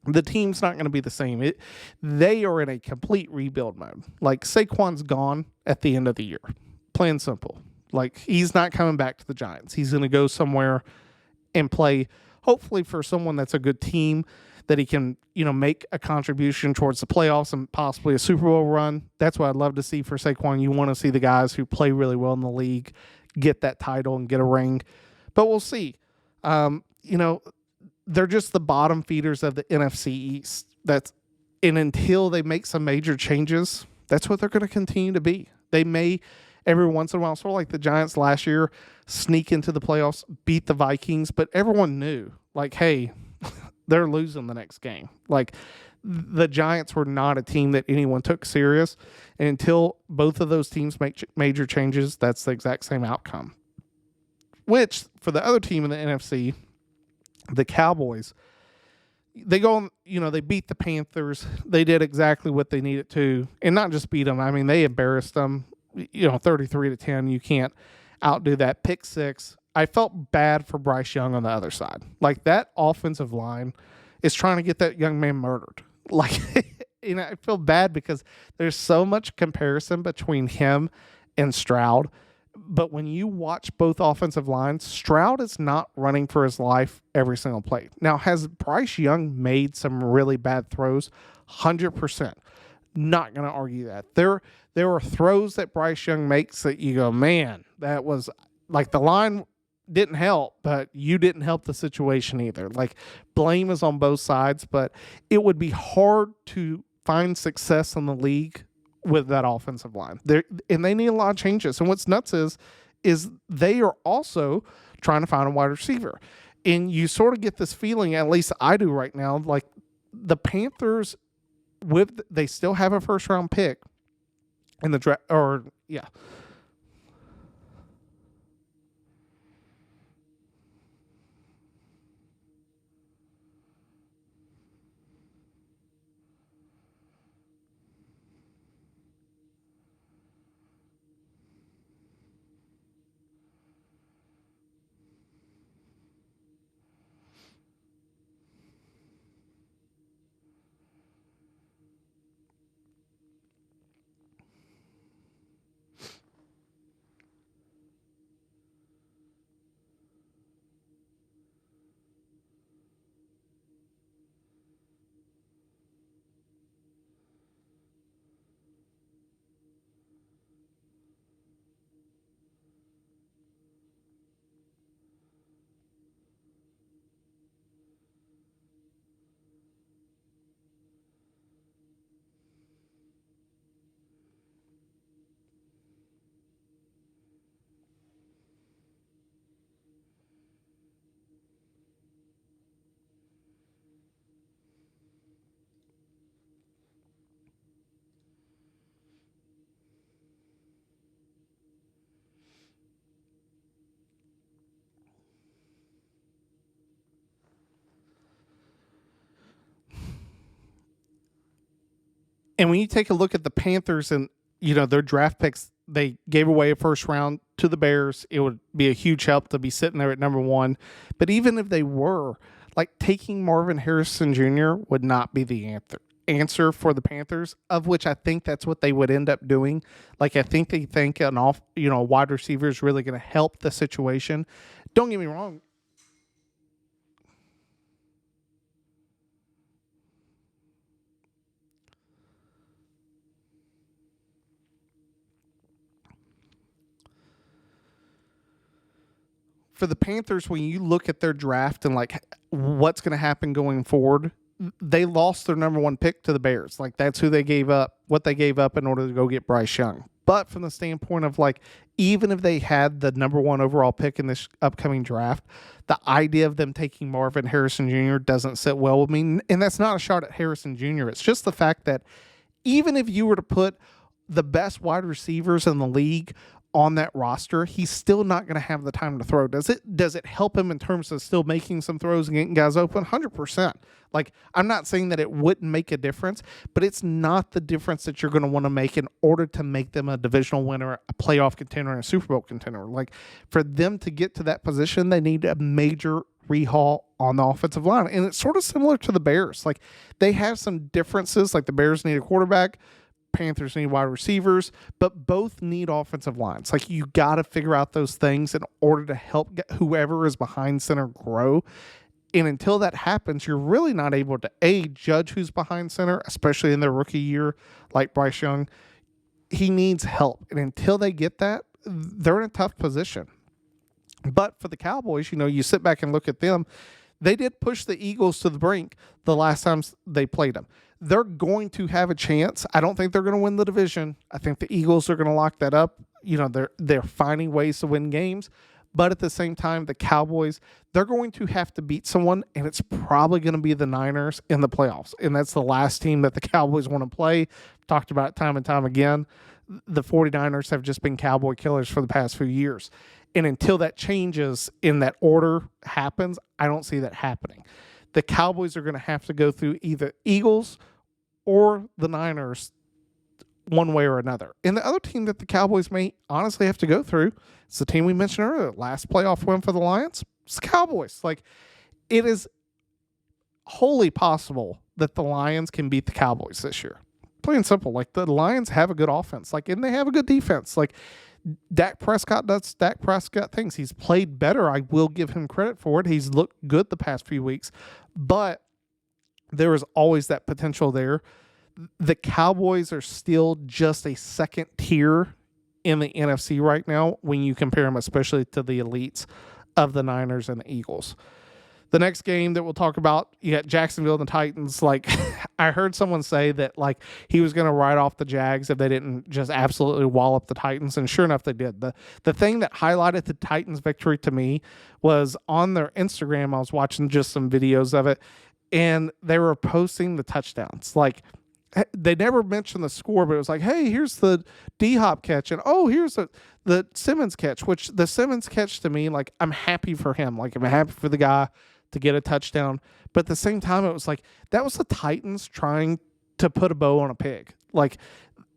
The team's not going to be the same. They are in a complete rebuild mode. Like, Saquon's gone at the end of the year. Plain and simple. Like, he's not coming back to the Giants. He's going to go somewhere and play, hopefully for someone that's a good team, that he can, make a contribution towards the playoffs and possibly a Super Bowl run. That's what I'd love to see for Saquon. You want to see the guys who play really well in the league get that title and get a ring. But we'll see. They're just the bottom feeders of the NFC East. And until they make some major changes, that's what they're going to continue to be. They may, every once in a while, sort of like the Giants last year, sneak into the playoffs, beat the Vikings, but everyone knew, like, hey, they're losing the next game. Like, the Giants were not a team that anyone took serious. And until both of those teams make major changes, that's the exact same outcome. Which, for the other team in the NFC, the Cowboys, they go, they beat the Panthers. They did exactly what they needed to, and not just beat them. I mean, they embarrassed them, 33-10. You can't outdo that. Pick six. I felt bad for Bryce Young on the other side. Like, that offensive line is trying to get that young man murdered. Like, I feel bad because there's so much comparison between him and Stroud. But when you watch both offensive lines, Stroud is not running for his life every single play. Now, has Bryce Young made some really bad throws? 100%. Not going to argue that. There are throws that Bryce Young makes that you go, man, that was like the line didn't help, but you didn't help the situation either. Like, blame is on both sides, but it would be hard to find success in the league with that offensive line. And they need a lot of changes. And what's nuts is they are also trying to find a wide receiver. And you sort of get this feeling, at least I do right now, like the Panthers, they still have a first round pick in the draft, and when you take a look at the Panthers and, their draft picks, they gave away a first round to the Bears. It would be a huge help to be sitting there at number 1. But even if they were, like, taking Marvin Harrison Jr. would not be the answer for the Panthers, of which I think that's what they would end up doing. Like, I think they think a wide receiver is really going to help the situation. Don't get me wrong. For the Panthers, when you look at their draft and like what's going to happen going forward, they lost their number 1 pick to the Bears. Like, that's who they gave up, what they gave up in order to go get Bryce Young. But from the standpoint of, like, even if they had the number 1 overall pick in this upcoming draft, the idea of them taking Marvin Harrison Jr. doesn't sit well with me. And that's not a shot at Harrison Jr. It's just the fact that even if you were to put the best wide receivers in the league on that roster, he's still not going to have the time to throw. Does it help him in terms of still making some throws and getting guys open? 100%. Like, I'm not saying that it wouldn't make a difference, but it's not the difference that you're going to want to make in order to make them a divisional winner, a playoff contender, and a Super Bowl contender. Like, for them to get to that position, they need a major rehaul on the offensive line. And it's sort of similar to the Bears. Like, they have some differences. Like, the Bears need a quarterback, Panthers need wide receivers, but both need offensive lines. Like, you got to figure out those things in order to help get whoever is behind center grow. And until that happens, you're really not able to judge who's behind center, especially in their rookie year, like Bryce Young. He needs help. And until they get that, they're in a tough position. But for the Cowboys, you sit back and look at them. They did push the Eagles to the brink the last time they played them. They're going to have a chance. I don't think they're going to win the division. I think the Eagles are going to lock that up. They're finding ways to win games. But at the same time, the Cowboys, they're going to have to beat someone, and it's probably going to be the Niners in the playoffs. And that's the last team that the Cowboys want to play. Talked about it time and time again. The 49ers have just been Cowboy killers for the past few years. And until that changes in that order happens, I don't see that happening. The Cowboys are going to have to go through either Eagles or the Niners one way or another. And the other team that the Cowboys may honestly have to go through is the team we mentioned earlier, last playoff win for the Lions. It's the Cowboys. Like, it is wholly possible that the Lions can beat the Cowboys this year. Plain and simple. Like, the Lions have a good offense, like, and they have a good defense. Like, Dak Prescott does Dak Prescott things. He's played better. I will give him credit for it. He's looked good the past few weeks, but there is always that potential there. The Cowboys are still just a second tier in the NFC right now when you compare them, especially to the elites of the Niners and the Eagles. The next game that we'll talk about, you got Jacksonville and the Titans. Like, I heard someone say that, like, he was going to write off the Jags if they didn't just absolutely wallop the Titans, and sure enough, they did. The thing that highlighted the Titans' victory to me was on their Instagram. I was watching just some videos of it, and they were posting the touchdowns. Like, they never mentioned the score, but it was like, hey, here's the D-Hop catch, and oh, here's the Simmons catch, which the Simmons catch to me, like, I'm happy for him. Like, I'm happy for the guy to get a touchdown. But at the same time, it was like, that was the Titans trying to put a bow on a pig. Like,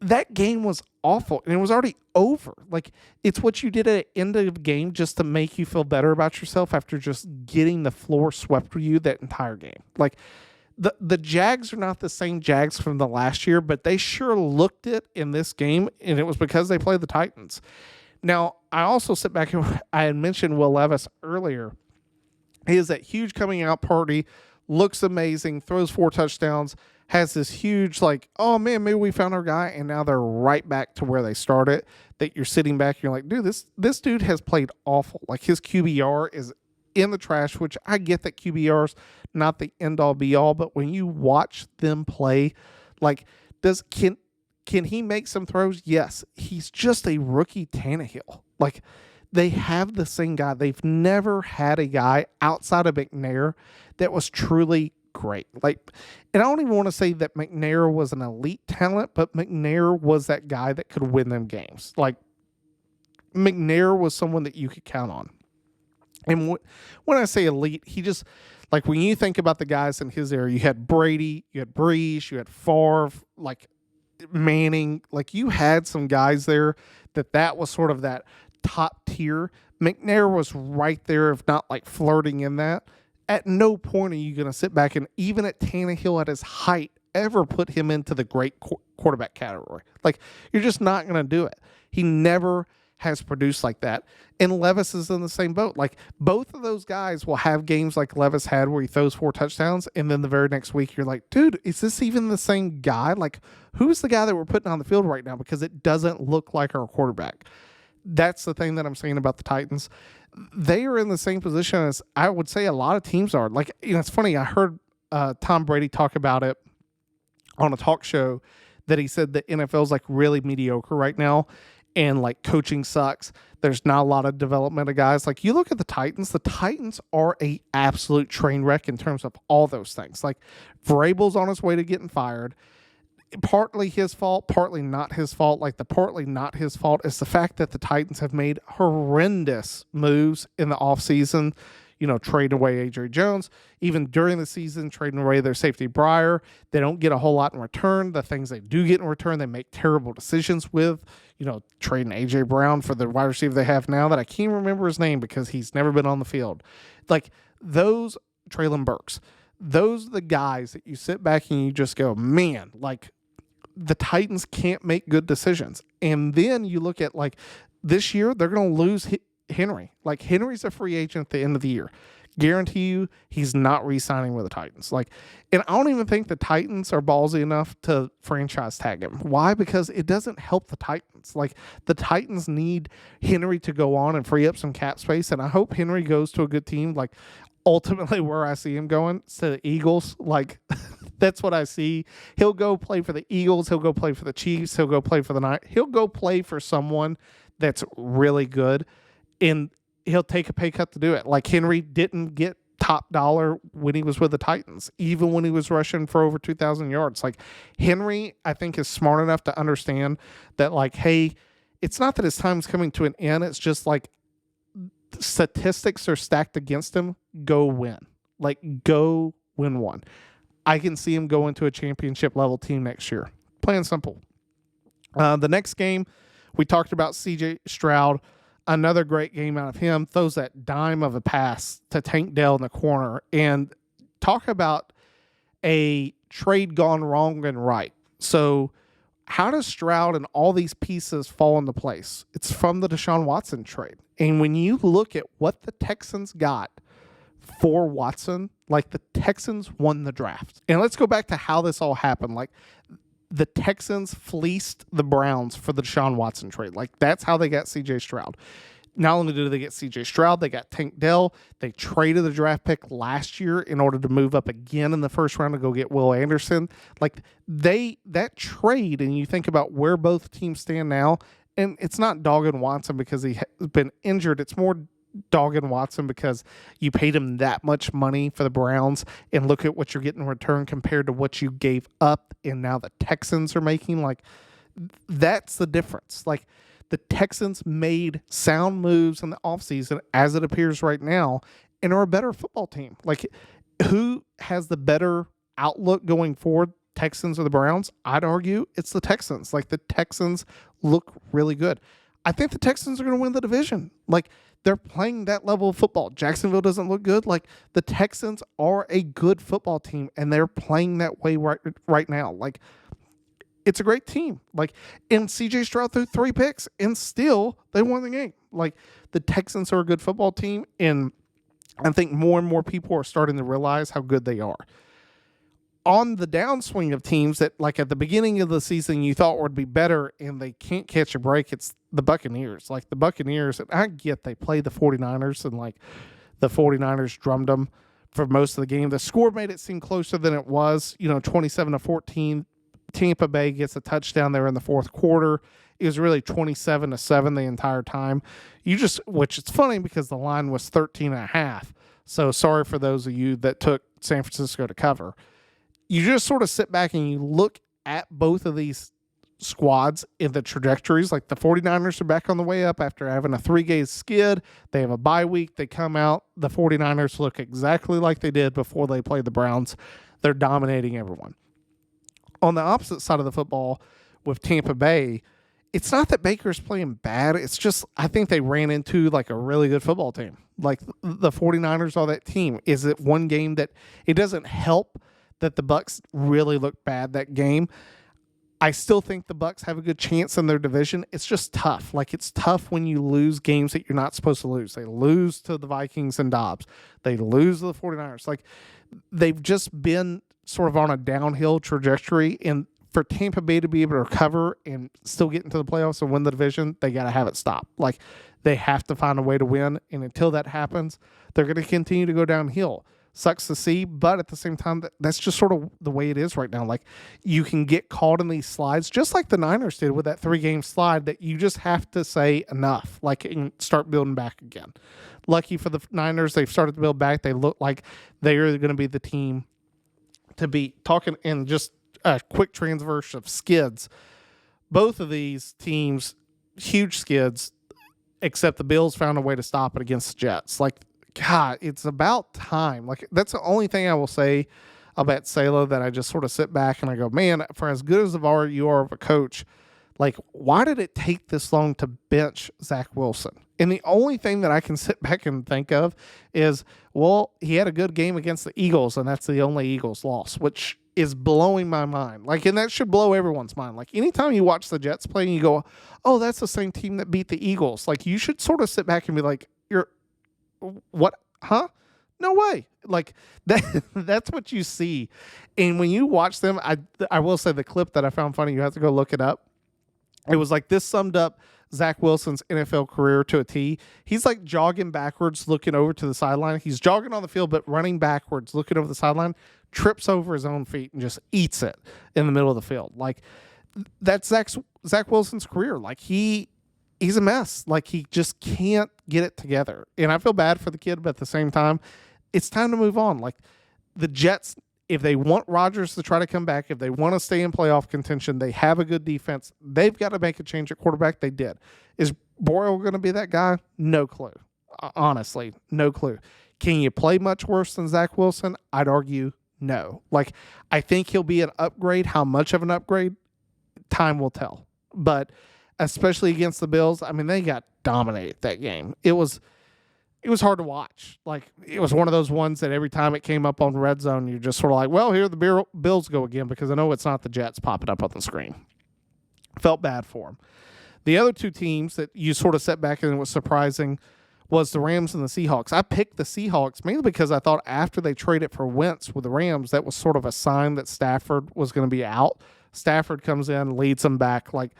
that game was awful, and it was already over. Like, it's what you did at the end of the game just to make you feel better about yourself after just getting the floor swept for you that entire game. Like, the Jags are not the same Jags from the last year, but they sure looked it in this game, and it was because they played the Titans. Now, I also sit back and I had mentioned Will Levis earlier. He has that huge coming out party, looks amazing, throws 4 touchdowns, has this huge, like, oh man, maybe we found our guy, and now they're right back to where they started. That you're sitting back, and you're like, dude, this dude has played awful. Like, his QBR is in the trash, which I get that QBR's not the end all be all, but when you watch them play, like, can he make some throws? Yes. He's just a rookie Tannehill. Like, they have the same guy. They've never had a guy outside of McNair that was truly great. Like, and I don't even want to say that McNair was an elite talent, but McNair was that guy that could win them games. Like, McNair was someone that you could count on. And when I say elite, he just, like, when you think about the guys in his era, you had Brady, you had Brees, you had Favre, like Manning, like, you had some guys there that was sort of that top tier. McNair was right there, if not like flirting in that. At no point are you going to sit back and, even at Tannehill at his height, ever put him into the great quarterback category. Like, you're just not going to do it. He never has produced like that. And Levis is in the same boat. Like, both of those guys will have games like Levis had where he throws 4 touchdowns, and then the very next week you're like, dude, is this even the same guy? Like, who's the guy that we're putting on the field right now? Because it doesn't look like our quarterback. That's the thing that I'm saying about the Titans. They are in the same position as I would say a lot of teams are. Like, you know, it's funny. I heard Tom Brady talk about it on a talk show, that he said the NFL is like really mediocre right now, and like coaching sucks. There's not a lot of development of guys. Like, you look at the Titans are a absolute train wreck in terms of all those things. Like, Vrabel's on his way to getting fired. Partly his fault, partly not his fault. Like, the partly not his fault is the fact that the Titans have made horrendous moves in the offseason. You know, trading away A.J. Jones, even during the season, trading away their safety Breyer. They don't get a whole lot in return. The things they do get in return, they make terrible decisions with. You know, trading A.J. Brown for the wide receiver they have now that I can't remember his name because he's never been on the field. Like, those, Traylon Burks, those are the guys that you sit back and you just go, man, like, the Titans can't make good decisions. And then you look at, like, this year, they're going to lose Henry. Like, Henry's a free agent at the end of the year. Guarantee you he's not re-signing with the Titans. Like, and I don't even think the Titans are ballsy enough to franchise tag him. Why? Because it doesn't help the Titans. Like, the Titans need Henry to go on and free up some cap space, and I hope Henry goes to a good team. Like, ultimately where I see him going is to the Eagles. Like, that's what I see. He'll go play for the Eagles. He'll go play for the Chiefs. He'll go play for the Niners. He'll go play for someone that's really good, and he'll take a pay cut to do it. Like, Henry didn't get top dollar when he was with the Titans, even when he was rushing for over 2,000 yards. Like, Henry, I think, is smart enough to understand that, like, hey, it's not that his time's coming to an end. It's just like statistics are stacked against him. Go win. Like, go win one. I can see him going to a championship level team next year. Plain and simple. The next game, we talked about C.J. Stroud. Another great game out of him. Throws that dime of a pass to Tank Dell in the corner. And talk about a trade gone wrong and right. So how does Stroud and all these pieces fall into place? It's from the Deshaun Watson trade. And when you look at what the Texans got for Watson, like the Texans won the draft. And let's go back to how this all happened. Like the Texans fleeced the Browns for the Deshaun Watson trade. Like that's how they got CJ Stroud. Not only did they get CJ Stroud, they got Tank Dell. They traded the draft pick last year in order to move up again in the first round to go get Will Anderson. Like that trade, and you think about where both teams stand now, and it's not dogging Watson because he has been injured. It's more dogging Watson because you paid him that much money for the Browns, and look at what you're getting in return compared to what you gave up, and now the Texans are making. Like that's the difference. Like the Texans made sound moves in the offseason, as it appears right now, and are a better football team. Like, who has the better outlook going forward, Texans or the Browns? I'd argue it's the Texans. Like, the Texans look really good. I think the Texans are going to win the division. Like, they're playing that level of football. Jacksonville doesn't look good. Like, the Texans are a good football team, and they're playing that way right now. Like, it's a great team. Like, and CJ Stroud threw 3 picks, and still they won the game. Like, the Texans are a good football team, and I think more and more people are starting to realize how good they are. On the downswing of teams that, like, at the beginning of the season you thought would be better and they can't catch a break, it's the Buccaneers. Like, the Buccaneers, and I get they played the 49ers, and, like, the 49ers drummed them for most of the game. The score made it seem closer than it was, 27-14. Tampa Bay gets a touchdown there in the fourth quarter. It was really 27-7 the entire time. Which it's funny because the line was 13.5. So sorry for those of you that took San Francisco to cover. You just sort of sit back and you look at both of these squads in the trajectories. Like the 49ers are back on the way up after having a 3-game skid. They have a bye week. They come out. The 49ers look exactly like they did before they played the Browns. They're dominating everyone. On the opposite side of the football with Tampa Bay, it's not that Baker's playing bad. It's just I think they ran into like a really good football team. Like the 49ers are that team. Is it one game that it doesn't help that the Bucs really look bad that game? I still think the Bucs have a good chance in their division. It's just tough. Like, it's tough when you lose games that you're not supposed to lose. They lose to the Vikings and Dobbs. They lose to the 49ers. Like, they've just been sort of on a downhill trajectory, and for Tampa Bay to be able to recover and still get into the playoffs and win the division, they got to have it stop. Like, they have to find a way to win, and until that happens, they're going to continue to go downhill. Sucks to see, but at the same time, that's just sort of the way it is right now. Like, you can get caught in these slides, just like the Niners did with that 3-game slide, that you just have to say enough, like, and start building back again. Lucky for the Niners, they've started to build back. They look like they're going to be the team to beat. Talking in just a quick transverse of skids, both of these teams, huge skids, except the Bills found a way to stop it against the Jets. Like, God, it's about time. Like, that's the only thing I will say about Salo, that I just sort of sit back and I go, man, for as good as you are of a coach, like, why did it take this long to bench Zach Wilson? And the only thing that I can sit back and think of is, well, he had a good game against the Eagles, and that's the only Eagles loss, which is blowing my mind. Like, and that should blow everyone's mind. Like, anytime you watch the Jets play and you go, oh, that's the same team that beat the Eagles, like, you should sort of sit back and be like, what? Huh? No way. Like, that's what you see. And when you watch them, I will say the clip that I found funny, you have to go look it up. It was like, this summed up Zach Wilson's NFL career to a T. He's like jogging backwards, looking over to the sideline. He's jogging on the field, but running backwards, looking over the sideline, trips over his own feet and just eats it in the middle of the field. Like, that's Zach Wilson's career. Like, he's a mess. Like, he just can't get it together. And I feel bad for the kid, but at the same time, it's time to move on. Like, the Jets, if they want Rodgers to try to come back, if they want to stay in playoff contention, they have a good defense. They've got to make a change at quarterback. They did. Is Boyle going to be that guy? No clue. Honestly, no clue. Can you play much worse than Zach Wilson? I'd argue no. Like, I think he'll be an upgrade. How much of an upgrade? Time will tell. But especially against the Bills, I mean, they got dominated that game. It was it was hard to watch. Like, it was one of those ones that every time it came up on Red Zone, you're just sort of like, well, here the Bills go again, because I know it's not the Jets popping up on the screen. Felt bad for them. The other two teams that you sort of set back and was surprising was the Rams and the Seahawks. I picked the Seahawks mainly because I thought after they traded for Wentz with the Rams, that was sort of a sign that Stafford was going to be out. Stafford comes in, leads them back. Like,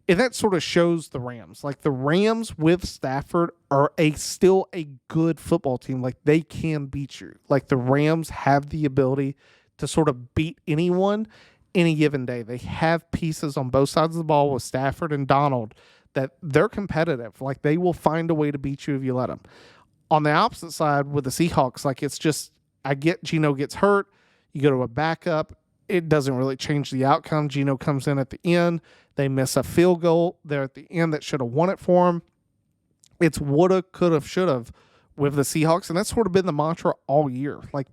and that sort of shows the Rams. Like, the Rams with Stafford are still a good football team. Like, they can beat you. Like, the Rams have the ability to sort of beat anyone any given day. They have pieces on both sides of the ball with Stafford and Donald that they're competitive. Like, they will find a way to beat you if you let them. On the opposite side with the Seahawks, like, it's just, I get Geno gets hurt. You go to a backup. It doesn't really change the outcome. Geno comes in at the end. They miss a field goal there at the end that should have won it for them. It's woulda, coulda, shoulda with the Seahawks, and that's sort of been the mantra all year. Like,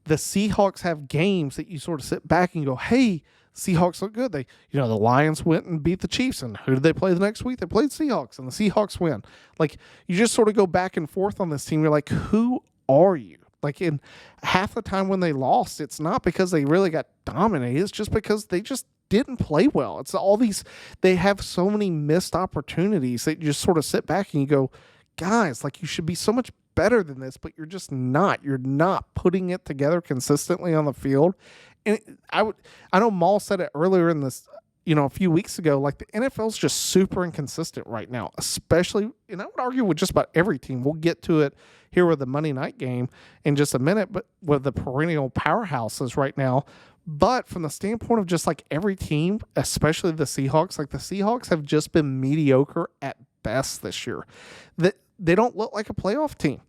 the Seahawks have games that you sort of sit back and go, hey, Seahawks look good. The Lions went and beat the Chiefs, and who did they play the next week? They played Seahawks, and the Seahawks win. Like, you just sort of go back and forth on this team. You're like, who are you? Like, in half the time when they lost, it's not because they really got dominated. It's just because they just didn't play well. It's all these, they have so many missed opportunities that you just sort of sit back and you go, guys, like, you should be so much better than this, but you're just not. You're not putting it together consistently on the field. And I know Maul said it earlier in this, a few weeks ago, like, the NFL's just super inconsistent right now, especially, and I would argue with just about every team. We'll get to it here with the Monday night game in just a minute, but with the perennial powerhouses right now. But from the standpoint of just like every team, especially the Seahawks, like, the Seahawks have just been mediocre at best this year. They don't look like a playoff team.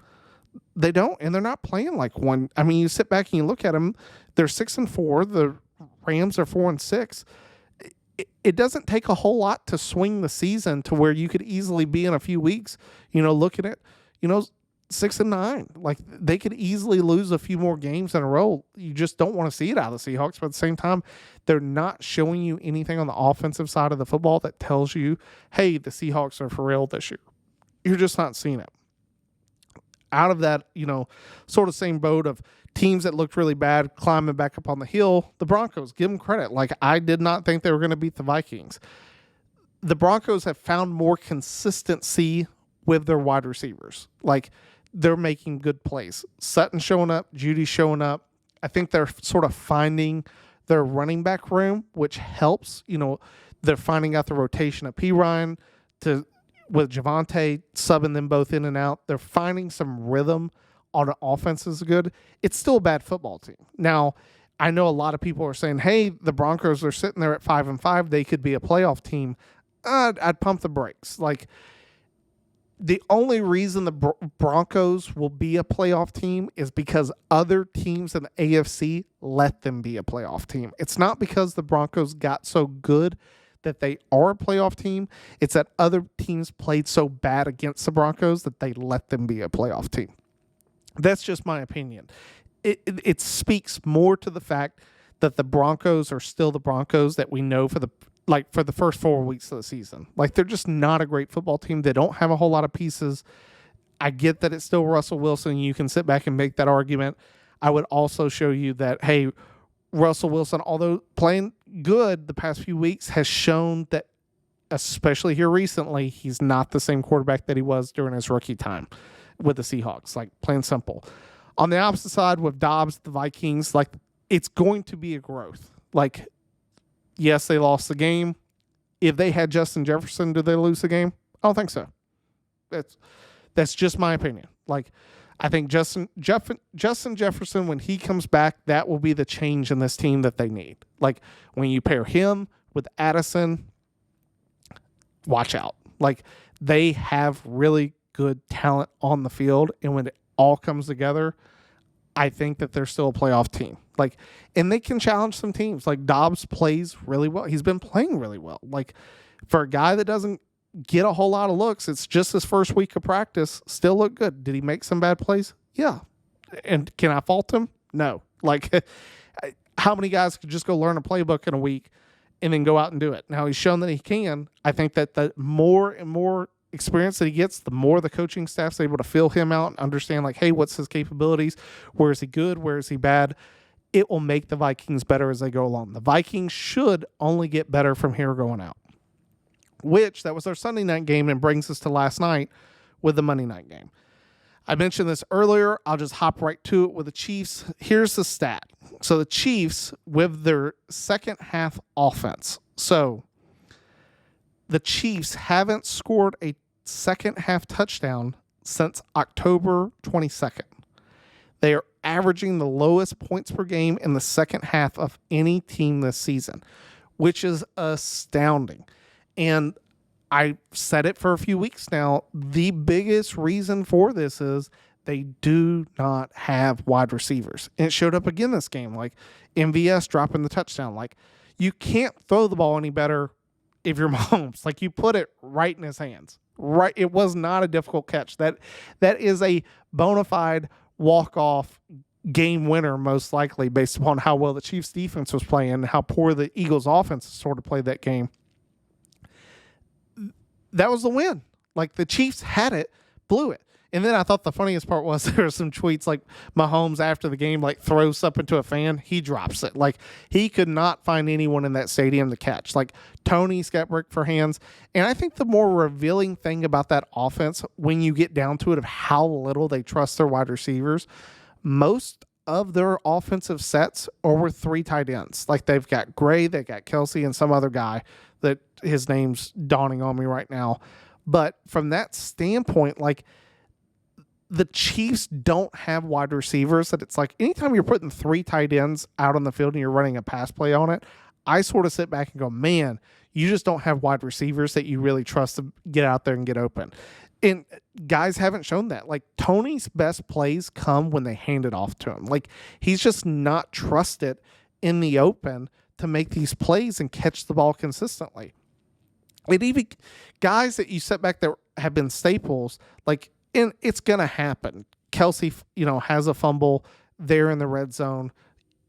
They don't, and they're not playing like one. I mean, you sit back and you look at them, they're 6-4. The Rams are 4-6. It doesn't take a whole lot to swing the season to where you could easily be in a few weeks, looking at, 6-9. Like, they could easily lose a few more games in a row. You just don't want to see it out of the Seahawks. But at the same time, they're not showing you anything on the offensive side of the football that tells you, hey, the Seahawks are for real this year. You're just not seeing it. Out of that, sort of same boat of teams that looked really bad climbing back up on the hill, the Broncos, give them credit. Like, I did not think they were going to beat the Vikings. The Broncos have found more consistency with their wide receivers. Like, they're making good plays. Sutton showing up, Judy showing up. I think they're sort of finding their running back room, which helps. They're finding out the rotation of P. Ryan with Javonte, subbing them both in and out. They're finding some rhythm on the offense is good. It's still a bad football team. Now, I know a lot of people are saying, hey, the Broncos are sitting there at 5-5. They could be a playoff team. I'd pump the brakes. Like, the only reason the Broncos will be a playoff team is because other teams in the AFC let them be a playoff team. It's not because the Broncos got so good that they are a playoff team. It's that other teams played so bad against the Broncos that they let them be a playoff team. That's just my opinion. It speaks more to the fact that the Broncos are still the Broncos that we know for the first 4 weeks of the season. Like, they're just not a great football team. They don't have a whole lot of pieces. I get that it's still Russell Wilson. You can sit back and make that argument. I would also show you that, hey, Russell Wilson, although playing good the past few weeks, has shown that, especially here recently, he's not the same quarterback that he was during his rookie time with the Seahawks. Like, plain simple. On the opposite side with Dobbs, the Vikings, like, it's going to be a growth. Like, yes, they lost the game. If they had Justin Jefferson, did they lose the game? I don't think so. That's just my opinion. Like, I think Justin Jefferson, when he comes back, that will be the change in this team that they need. Like, when you pair him with Addison, watch out. Like, they have really good talent on the field, and when it all comes together, I think that they're still a playoff team. Like, and they can challenge some teams. Like, Dobbs plays really well. He's been playing really well. Like, for a guy that doesn't get a whole lot of looks, it's just his first week of practice, still look good. Did he make some bad plays? Yeah. And can I fault him? No. Like, how many guys could just go learn a playbook in a week and then go out and do it? Now, he's shown that he can. I think that the more and more experience that he gets, the more the coaching staff's able to fill him out and understand, like, hey, what's his capabilities? Where is he good? Where is he bad? It will make the Vikings better as they go along. The Vikings should only get better from here going out. That was our Sunday night game and brings us to last night with the Monday night game. I mentioned this earlier. I'll just hop right to it with the Chiefs. Here's the stat. So the Chiefs with their second half offense. So the Chiefs haven't scored a second half touchdown since October 22nd. They are averaging the lowest points per game in the second half of any team this season, which is astounding. And I said it for a few weeks now. The biggest reason for this is they do not have wide receivers. And it showed up again this game, like MVS dropping the touchdown. Like, you can't throw the ball any better if you're Mahomes. Like, you put it right in his hands. Right, it was not a difficult catch. That is a bona fide walk-off game winner, most likely, based upon how well the Chiefs defense was playing and how poor the Eagles offense sort of played that game. That was the win. Like, the Chiefs had it, blew it. And then I thought the funniest part was there were some tweets like Mahomes after the game, like, throws up into a fan. He drops it. Like, he could not find anyone in that stadium to catch. Like, Tony's got brick for hands. And I think the more revealing thing about that offense, when you get down to it, of how little they trust their wide receivers, most of their offensive sets are with three tight ends. Like, they've got Gray, they've got Kelsey, and some other guy that his name's dawning on me right now. But from that standpoint, like, the Chiefs don't have wide receivers that it's like anytime you're putting three tight ends out on the field and you're running a pass play on it, I sort of sit back and go, man, you just don't have wide receivers that you really trust to get out there and get open. And guys haven't shown that. Like, Tony's best plays come when they hand it off to him. Like, he's just not trusted in the open to make these plays and catch the ball consistently. And even guys that you set back that have been staples, like, and it's going to happen. Kelsey, has a fumble there in the red zone.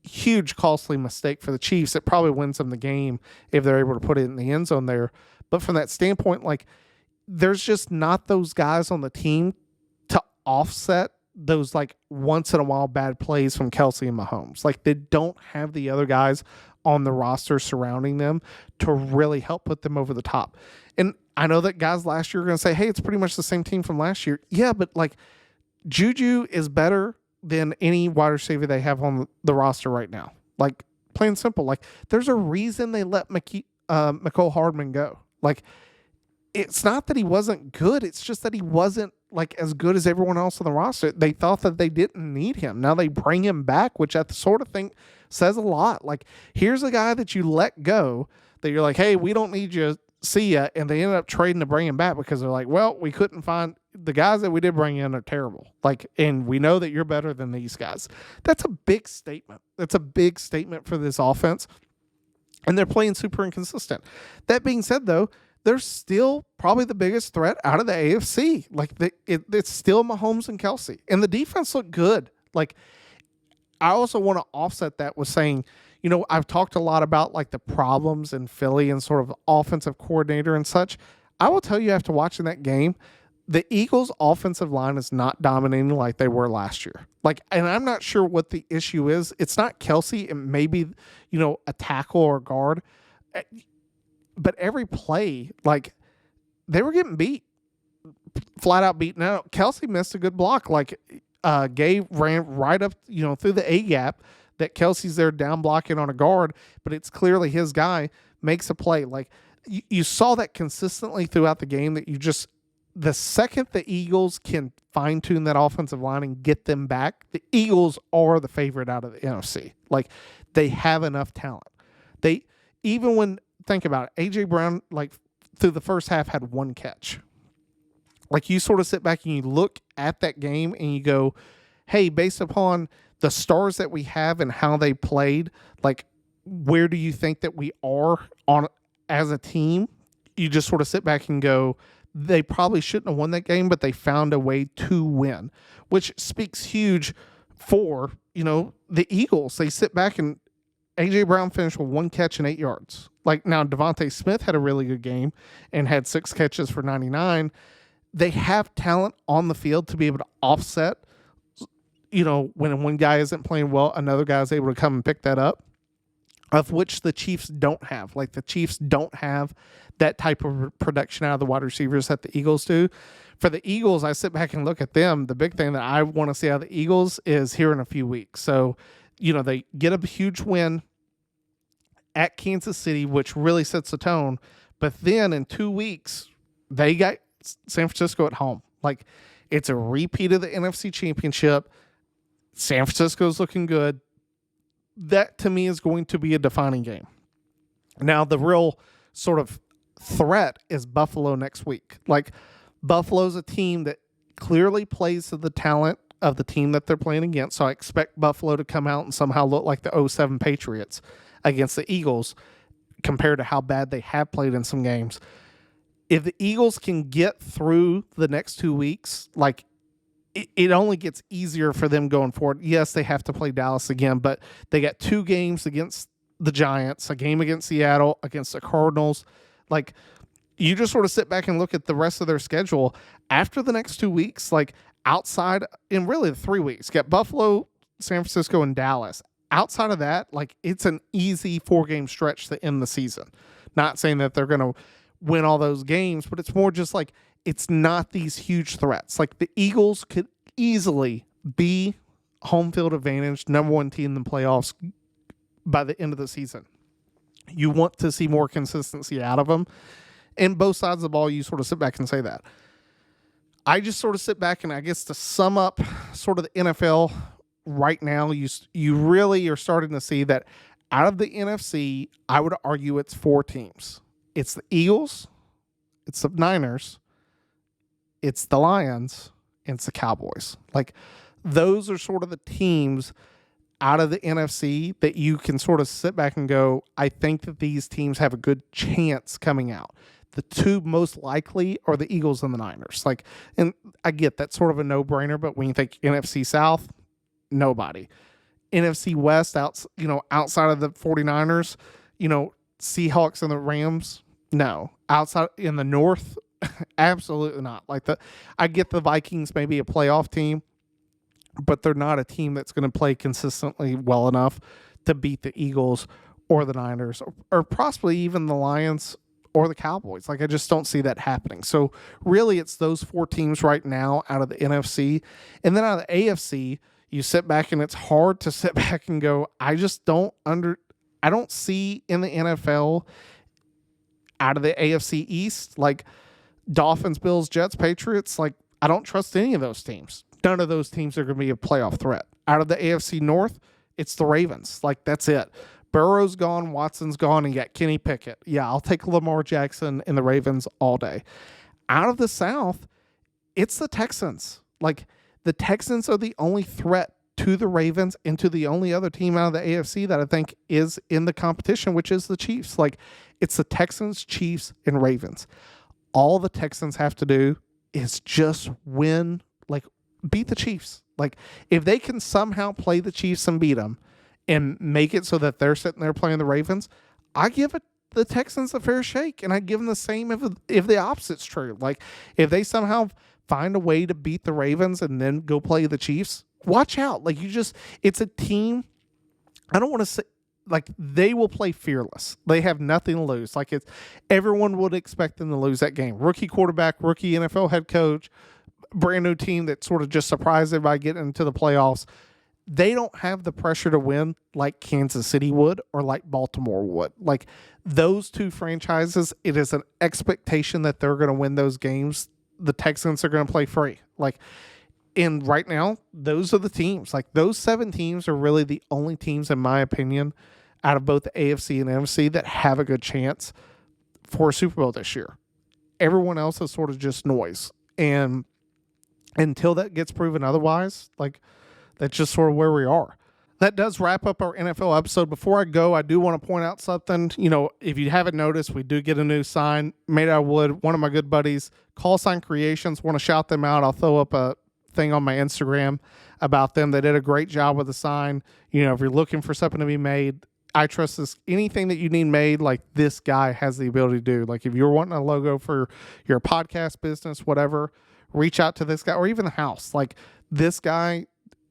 Huge, costly mistake for the Chiefs. It probably wins them the game if they're able to put it in the end zone there. But from that standpoint, like, there's just not those guys on the team to offset those, like, once in a while bad plays from Kelsey and Mahomes. Like, they don't have the other guys on the roster surrounding them to really help put them over the top. And I know that guys last year are going to say, hey, it's pretty much the same team from last year. Yeah, but, like, Juju is better than any wide receiver they have on the roster right now. Like, plain and simple. Like, there's a reason they let Mecole Hardman go. Like, it's not that he wasn't good. It's just that he wasn't, like, as good as everyone else on the roster. They thought that they didn't need him. Now they bring him back, which I sort of think says a lot. Like, here's a guy that you let go that you're like, hey, we don't need you. See ya. And they ended up trading to bring him back because they're like, well, we couldn't find the guys that we did bring in are terrible. Like, and we know that you're better than these guys. That's a big statement. That's a big statement for this offense. And they're playing super inconsistent. That being said, though, they're still probably the biggest threat out of the AFC. Like, it's still Mahomes and Kelsey. And the defense looked good. Like, I also want to offset that with saying, I've talked a lot about, like, the problems in Philly and sort of offensive coordinator and such. I will tell you, after watching that game, the Eagles' offensive line is not dominating like they were last year. Like, and I'm not sure what the issue is. It's not Kelsey. It may be, a tackle or guard. But every play, like, they were getting beat, flat out beat. Now, Kelsey missed a good block. Like, Gabe ran right up, through the A gap that Kelsey's there down blocking on a guard, but it's clearly his guy, makes a play. Like, you saw that consistently throughout the game, that the second the Eagles can fine tune that offensive line and get them back, the Eagles are the favorite out of the NFC. Like, they have enough talent. Think about it. A.J. Brown, like, through the first half had one catch. Like, you sort of sit back and you look at that game and you go, hey, based upon the stars that we have and how they played, like, where do you think that we are on as a team? You just sort of sit back and go, they probably shouldn't have won that game, but they found a way to win, which speaks huge for, the Eagles. They sit back and A.J. Brown finished with 1 catch and 8 yards. Like, now Devontae Smith had a really good game and had 6 catches for 99. They have talent on the field to be able to offset, when one guy isn't playing well, another guy is able to come and pick that up, of which the Chiefs don't have. Like, the Chiefs don't have that type of production out of the wide receivers that the Eagles do. For the Eagles, I sit back and look at them. The big thing that I want to see out of the Eagles is here in a few weeks. So, they get a huge win at Kansas City, which really sets the tone. But then in 2 weeks, they got San Francisco at home. Like, it's a repeat of the NFC Championship. San Francisco's looking good. That, to me, is going to be a defining game. Now, the real sort of threat is Buffalo next week. Like, Buffalo's a team that clearly plays to the talent of the team that they're playing against. So I expect Buffalo to come out and somehow look like the 2007 Patriots against the Eagles compared to how bad they have played in some games. If the Eagles can get through the next 2 weeks, like, it only gets easier for them going forward. Yes, they have to play Dallas again, but they got 2 games against the Giants, a game against Seattle, against the Cardinals. Like, you just sort of sit back and look at the rest of their schedule after the next 2 weeks, like, outside in really the 3 weeks, got Buffalo, San Francisco, and Dallas. Outside of that, like, it's an easy 4-game stretch to end the season. Not saying that they're going to win all those games, but it's more just like, it's not these huge threats. Like, the Eagles could easily be home field advantage, number 1 team in the playoffs by the end of the season. You want to see more consistency out of them. And both sides of the ball, you sort of sit back and say that. I just sort of sit back and I guess to sum up sort of the NFL right now, you really are starting to see that out of the NFC, I would argue it's 4 teams. It's the Eagles, it's the Niners, it's the Lions, and it's the Cowboys. Like, those are sort of the teams out of the NFC that you can sort of sit back and go, I think that these teams have a good chance coming out. The 2 most likely are the Eagles and the Niners. Like, and I get that's sort of a no-brainer, but when you think NFC South, nobody. NFC West, outside of the 49ers, Seahawks and the Rams, no. Outside in the North, absolutely not. Like, I get the Vikings may be a playoff team, but they're not a team that's going to play consistently well enough to beat the Eagles or the Niners or possibly even the Lions or the Cowboys. Like, I just don't see that happening. So really it's those 4 teams right now out of the NFC. And then out of the AFC, you sit back and it's hard to sit back and go, I don't see in the NFL out of the AFC East, like Dolphins, Bills, Jets, Patriots, like, I don't trust any of those teams. None of those teams are going to be a playoff threat. Out of the AFC North, it's the Ravens. Like, that's it. Burrow's gone, Watson's gone, and you got Kenny Pickett. Yeah, I'll take Lamar Jackson and the Ravens all day. Out of the South, it's the Texans. Like, the Texans are the only threat to the Ravens and to the only other team out of the AFC that I think is in the competition, which is the Chiefs. Like, it's the Texans, Chiefs, and Ravens. All the Texans have to do is just win, like, beat the Chiefs. Like, if they can somehow play the Chiefs and beat them and make it so that they're sitting there playing the Ravens, I give the Texans a fair shake, and I give them the same if the opposite's true. Like, if they somehow find a way to beat the Ravens and then go play the Chiefs, watch out. Like, it's a team, I don't want to say, like, they will play fearless. They have nothing to lose. Like, everyone would expect them to lose that game. Rookie quarterback, rookie NFL head coach, brand new team that sort of just surprised everybody getting into the playoffs. They don't have the pressure to win like Kansas City would or like Baltimore would. Like, those 2 franchises, it is an expectation that they're going to win those games. The Texans are going to play free. Like, and right now, those are the teams. Like, those 7 teams are really the only teams, in my opinion, out of both the AFC and NFC that have a good chance for a Super Bowl this year. Everyone else is sort of just noise. And until that gets proven otherwise, like, that's just sort of where we are. That does wrap up our NFL episode. Before I go, I do want to point out something. If you haven't noticed, we do get a new sign made out of wood. One of my good buddies, Call Sign Creations, want to shout them out. I'll throw up a thing on my Instagram about them. They did a great job with the sign. If you're looking for something to be made, I trust this. Anything that you need made, like this guy has the ability to do. Like if you're wanting a logo for your podcast business, whatever, reach out to this guy, or even the house. Like this guy,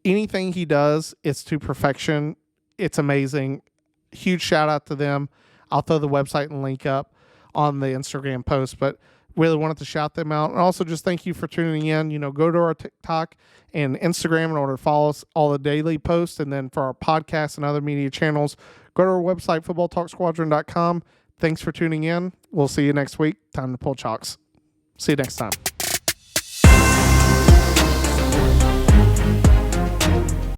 anything he does, it's to perfection. It's amazing. Huge shout out to them. I'll throw the website and link up on the Instagram post, but really wanted to shout them out. And also just thank you for tuning in. Go to our TikTok and Instagram in order to follow us all the daily posts. And then for our podcasts and other media channels, go to our website, footballtalksquadron.com. Thanks for tuning in. We'll see you next week. Time to pull chalks. See you next time.